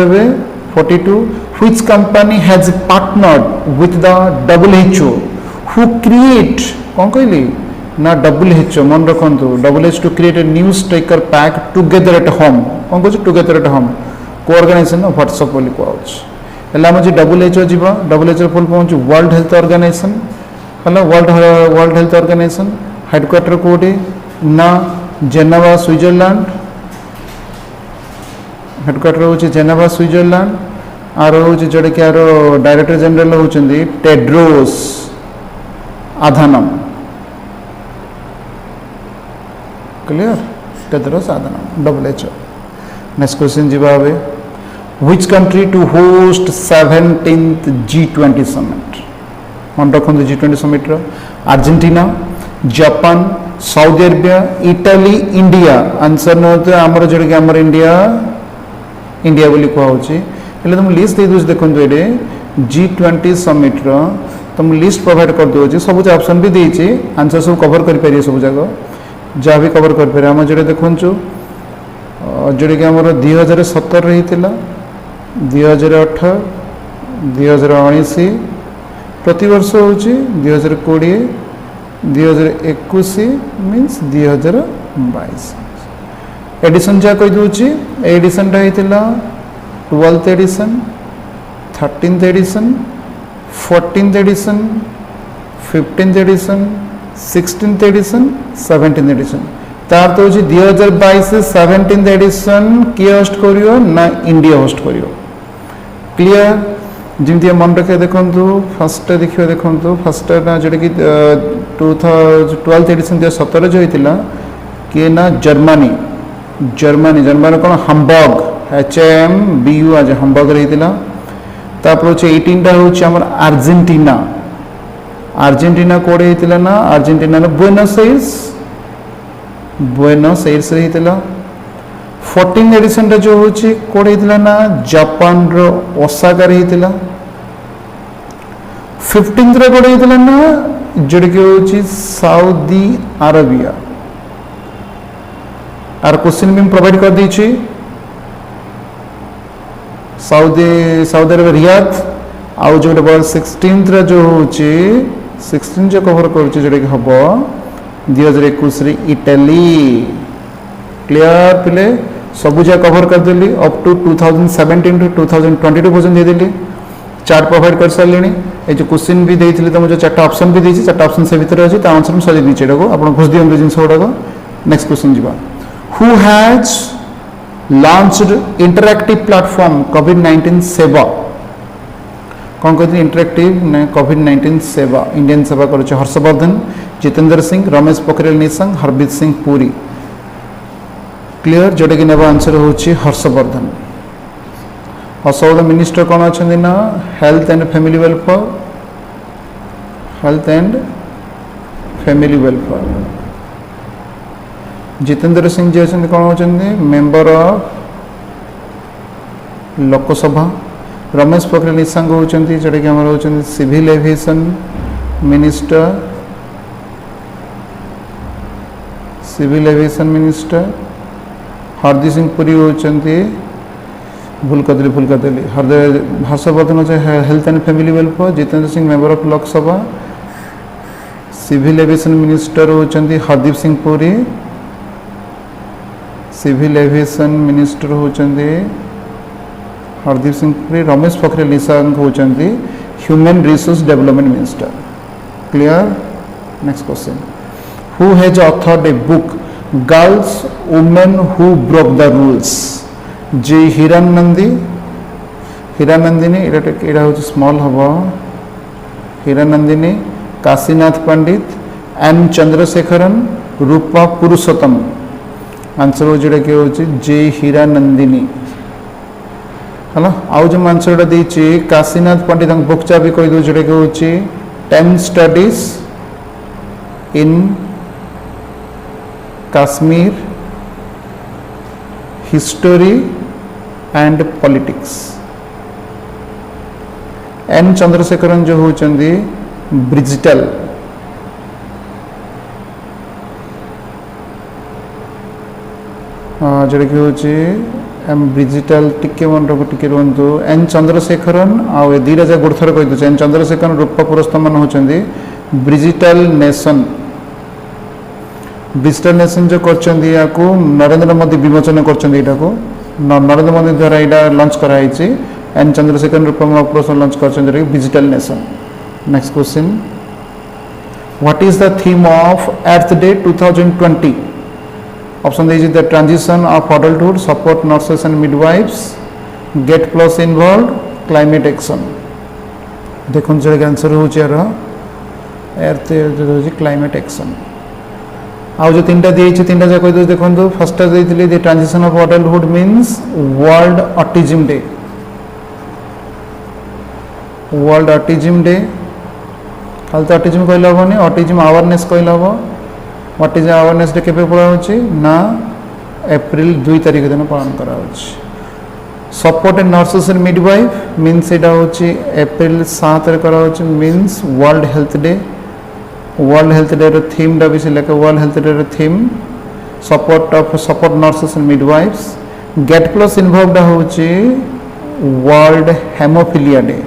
42 which company has partnered with the WHO who create कौन कहली ना WHO मन रखंतु WHO to create a news striker pack together at home कौन कहछ टुगेदर एट होम को ऑर्गेनाइजेशन ऑफ व्हाट्सएप बोली कहछ हला मजे WHO जीवा WHO फुल पहुंच वर्ल्ड हेल्थ ऑर्गेनाइजेशन हला वर्ल्ड हेल्थ ऑर्गेनाइजेशन हेडक्वार्टर कोडे ना जेनेवा स्विट्जरलैंड हेडक्वार्टर हूँ जेनेवा स्विट्जरलैंड आर हूँ जोटा कि आर डायरेक्टर जनरल होती Tedros Adhanom clear Tedros Adhanom WHO next question जी which country to host 17th G20 summit मन रखु G20 summit Argentina Japan Saudi Arabia Italy India answer न आमर जोटा कि आमर इंडिया बोली कहुच्छे तुम लिस्ट दे दूँ देखो ये G20 समिट तुम लिस्ट प्रोवाइड कर दूँ सब ऑप्शन भी देती आंसर सब कवर कर सब जगह जहाँ भी कवर कर आम जो देखु जोटा कि आम 2017 रही 2018 2019 प्रति वर्ष हूँ 2020 2021 मीन्स 2022 एडिशन जहाँ कही दूची एडिशन टा होता 12th edition 13th edition 14th edition 15th edition 16th edition 17th edition तार तो 2022 17th एडिशन किए होस्ट करियो ना इंडिया होस्ट करियो क्लियर जमी मन रखे देखो फर्स्ट देखिए देखो फर्स्ट ना जोटा कि 12th एडिशन 2017 जो होता किए ना जर्मनी जर्मनी कौन हम्बर्ग HAMBU आज हम्बर्ग रही तापर हूँ 18टा हूँ अर्जेंटीना अर्जेंटीना कोड़े होता ना अर्जेंटीना बुएनस आयर्स रही 14th एडिशन जो हूँ कोड़े होता ना जापान रो ओसाका रही 15th कोड़े होता ना जोटा कि हूँ सऊदी अरेबिया आर क्वेश्चन भी प्रोवाइड कर दीची सऊदी अरेबिया रियाद आउ जो 16th जो हूँ 16 जो कवर कर जोटा कि हम 2021 इटाली क्लियर पिले सब जगह कवर करदेली अप टू 2017 टू 2022 पर्यटन देदेली चार्ट प्रोवाइड कर सारे ये जो क्वेश्चन भी देती तुम जो 4टा ऑप्शन भी देती 4टा ऑप्शन से भीतर अच्छी आंसर मुझे सजाई दीची आप घुष दिखाते जिन गुड़ाक नेक्स्ट क्वेश्चन जी who has launched interactive platform COVID-19 सेवा कौन कहते इंटरेक्टिव COVID-19 सेवा इंडियन सेवा कर हर्षवर्धन जितेंद्र सिंह रमेश पोखरियाल निशंक हरदीप सिंह पुरी क्लियर जोटा कि नेबा आंसर होची हर्षवर्धन हर्षवर्धन मिनिस्टर कौन अच्छा ना health and family welfare Jitendra Singh ji अच्छा कौन होती मेंबर ऑफ लोकसभा रमेश पोखरियाल निशंक होचंती जोटा कि हमर होचंती civil aviation minister, civil aviation minister. Hardeep Singh Puri होचंती भूल करदेली हर्षवर्धन होचे health and family welfare. Jitendra Singh member of Lok Sabha. Civil aviation minister होचंती Hardeep Singh Puri, civil aviation minister होचंती हरदीप सिंह पुरी। रमेश पोखरियाल निशंक होचंती human resource development minister. Clear. Next question, who has authored a book girls women who broke the rules? जी हिरानंदी, हिरानंदिनी एटा हूँ स्मॉल हम Hiranandani, Kashinath Pandit, N Chandrasekaran, Rupa Purushottam. Answer हो जोटा कि हूँ जे हिरानंदिनी है। आउ जो आंसर देती काशीनाथ पंडित बुक चाबी कहीदे जोटा कि हूँ 10 studies in Kashmir history and politics. N Chandrasekaran जो होचंदी ब्रिजिटल, जोटा कि हूँ एम ब्रिजिटल टिके मन टिके रुहतु। एन चंद्रशेखरन आउ दीटा जगह गोटे थर कहीदे। एन चंद्रशेखरन रूपा पुरुषोत्तम होचंदी ब्रिजिटल नेशन। ब्रिजिटल नेशन जो करचंदी याकू नरेंद्र मोदी विमोचन करचंदी। एटाको नरेंद्र मोदी द्वारा यहाँ लॉन्च कराई। एन चंद्रशेखरन रूपम ऑपरेशन लॉन्च कर digital nation. Next question, what is the theme of earth day 2020? Option they the transition of adulthood, support nurses and midwives, get plus involve, climate action. देखो जो answer हो अर्थ climate action. आउ जो तीन तीन जगह कही देखो। फर्स्ट देती the transition of adulthood means world autism day, world autism day. खाली तो ऑटिज्म कहले हेनी, ऑटिज्म अवेयरनेस कहले हम। ऑटिज्म अवेयरनेस डे केबे पड़ा होची ना अप्रैल 2 तारिख दिन पालन करा होची। Support nurses and midwife means एटा होची अप्रैल 7 रे करा होची, means world health day. World health day रो थीम डा भी लेके वर्ल्ड हेल्थ डे रो theme support nurses and midwives. Get plus involved होची world hemophilia day.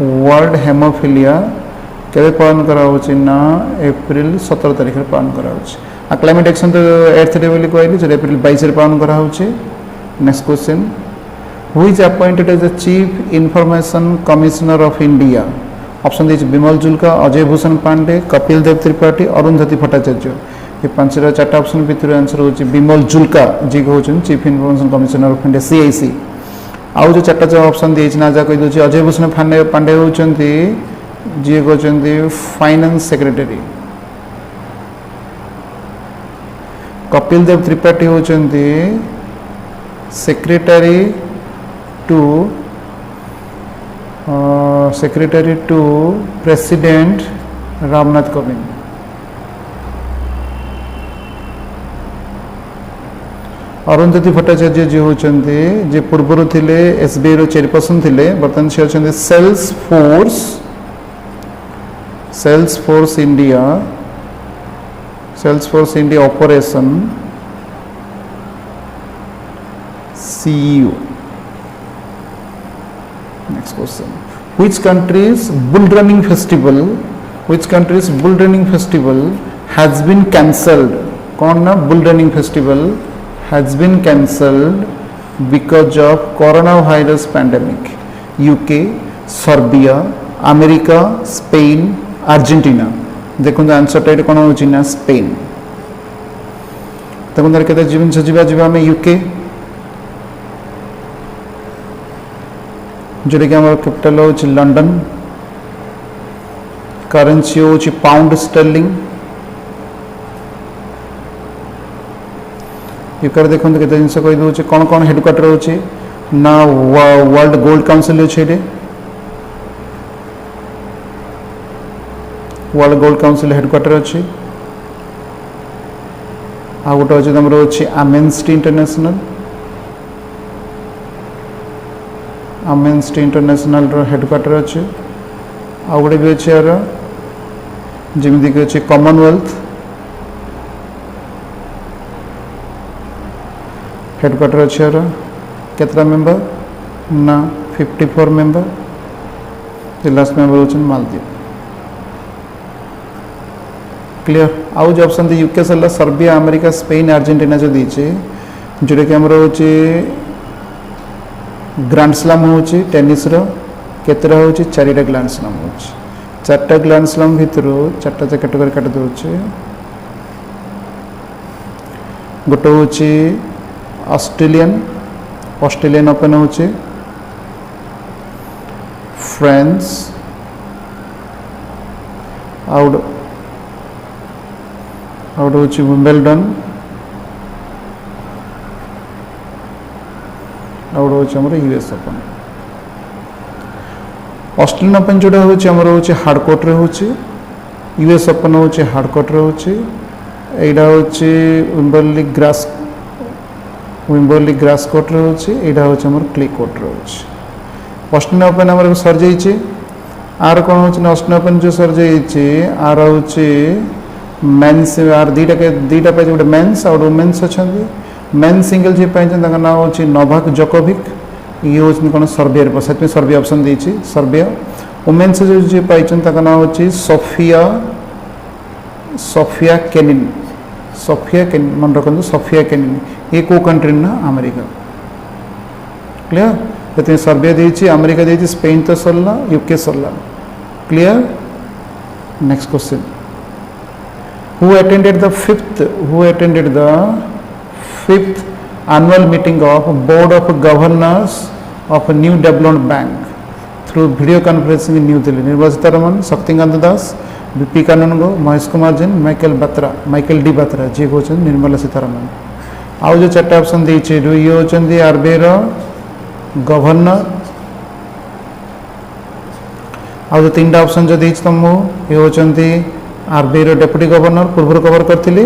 World hemophilia केबे पालन करा होची ना अप्रैल 17 तारिख रे पालन करा होची। आ क्लाइमेट एक्शन तो अर्थ डे बोली कहली जे अप्रैल 22 रे पालन करा होची। Next question, who is appointed as the chief information commissioner of India? Option दीजिए विमल जुल्का, अजय भूषण पांडे, कपिल देव त्रिपाठी, अरुंधति भट्टाचार्य। ये 5-4 ऑप्शन भितर आंसर होची विमल जुल्का जी होचन chief information commissioner of India CIC। आउ जो 4टा जो ऑप्शन देछि ना जा कहि दोछि अजय भूषण पांडे होचंती जी होचंती फाइनेंस सेक्रेटरी। कपिल देव त्रिपाठी होचंती secretary to president Ramnath Kovind. Arundhati Bhattacharya ji होचंती जे पूर्वर थिले SBI रो चेयरपर्सन थिले, बर्तमान से होचंती Salesforce India operation CEO। Next question, which country's bull running festival has been cancelled? कौन ना bull running festival has been cancelled because of coronavirus pandemic? UK, Serbia, America, Spain, Argentina. देखो answer tight कौन होची ना Spain. देखो केते जीवन जीवा आम UK जोटा कि हमारे कैपिटल हो लंडन। करेन्सी हो पाउंड स्टर्लिंग। यूके देखो केते जिन कही दूचे कौन कौन हेडक्वार्टर होची ना वर्ल्ड गोल्ड काउंसिल अच्छे वर्ल्ड गोल्ड काउंसिल हेडक्वार्टर अच्छी। आ गोटे अच्छे तुम अच्छी आमेन्स्टी इंटरनेशनल। आमनेस्टी इंटरनेशनल हेडक्वार्टर अच्छे आउ गोटे भी अच्छे यार जमीक अच्छे कॉमनवेल्थ हेडक्वार्टर अच्छे यार केतटा मेंबर ना 54 मेंबर लास्ट मेंबर होचन मालदीव क्लियर आउ जो ऑप्शन यूके सरला सर्बिया अमेरिका स्पेन अर्जेंटीना जो दीचे जोटा कि आमर होची ग्रांड स्लैम होची टेनिस रो केतरा होची चारिटा ग्रांड स्लैम होची चारटा ग्रांड स्लैम भितर चारटा कैटेगरी काट दउचे गोटे होची ऑस्ट्रेलियन ओपन होची फ्रांस आउट होची विंबलडन आउट होची हमर यूएस ओपन ऑस्ट्रेलियन ओपन जोड़ा होची हमर होची हार्ड कोर्ट रे होची यूएस ओपन होची हार्ड कोर्ट रे होची एडा होची विंबरली ग्रास कोर्ट रे होची एडा होची हमर क्ले कोर्ट रे होची ऑस्ट्रेलियन ओपन हमर सर जाईची आर कोन होची ऑस्ट्रेलियन ओपन जो सर जाईची आर होची मेंस आर दीटा पे गोटे मेंस और वुमेन्स अच्छा मेन सिंगल जी पाई ना होची नोवाक जोकोविक ये होची कौन सर्बिया रे से सर्बिया ऑप्शन देछि सर्बिया वुमेन्स जो जी पाई ना होची सोफिया केनिन मन रखु सोफिया केनिन ये को कंट्री ना अमेरिका क्लियर ये सर्बिया देछि अमेरिका देछि स्पेन तो सरला यूके सरला clear next question who attended the fifth annual meeting of board of governors of a new development bank through video conferencing in New Delhi निर्वाचित Raman Shaktikanta Das BP कानूनगो Mahesh Kumar Jain Michael D Batra जी होचन निर्मला सीतारमन आउ जो chart option देछि ये होचंदी RBI रो governor आउ जो तीनटा option जो देछि तुमको ये होचंदी आरबीआई रो डेप्यूटी गवर्नर पूर्व कवर करथिली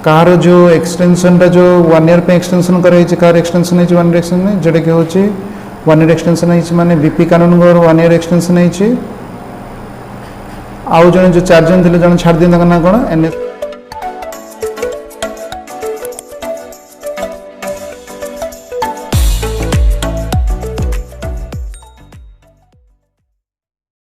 कार जो एक्सटेंशन जो 1 ईयर पे एक्सटेंशन कराई कार एक्सटेंशन है 1 ईयर एक्सटेंशन जेडे के होची 1 ईयर एक्सटेंशन है माने बीपी कानून गो 1 ईयर एक्सटेंशन है आउ जने जो चार जन थिले जने छाड़ दिन ना कोन एनएस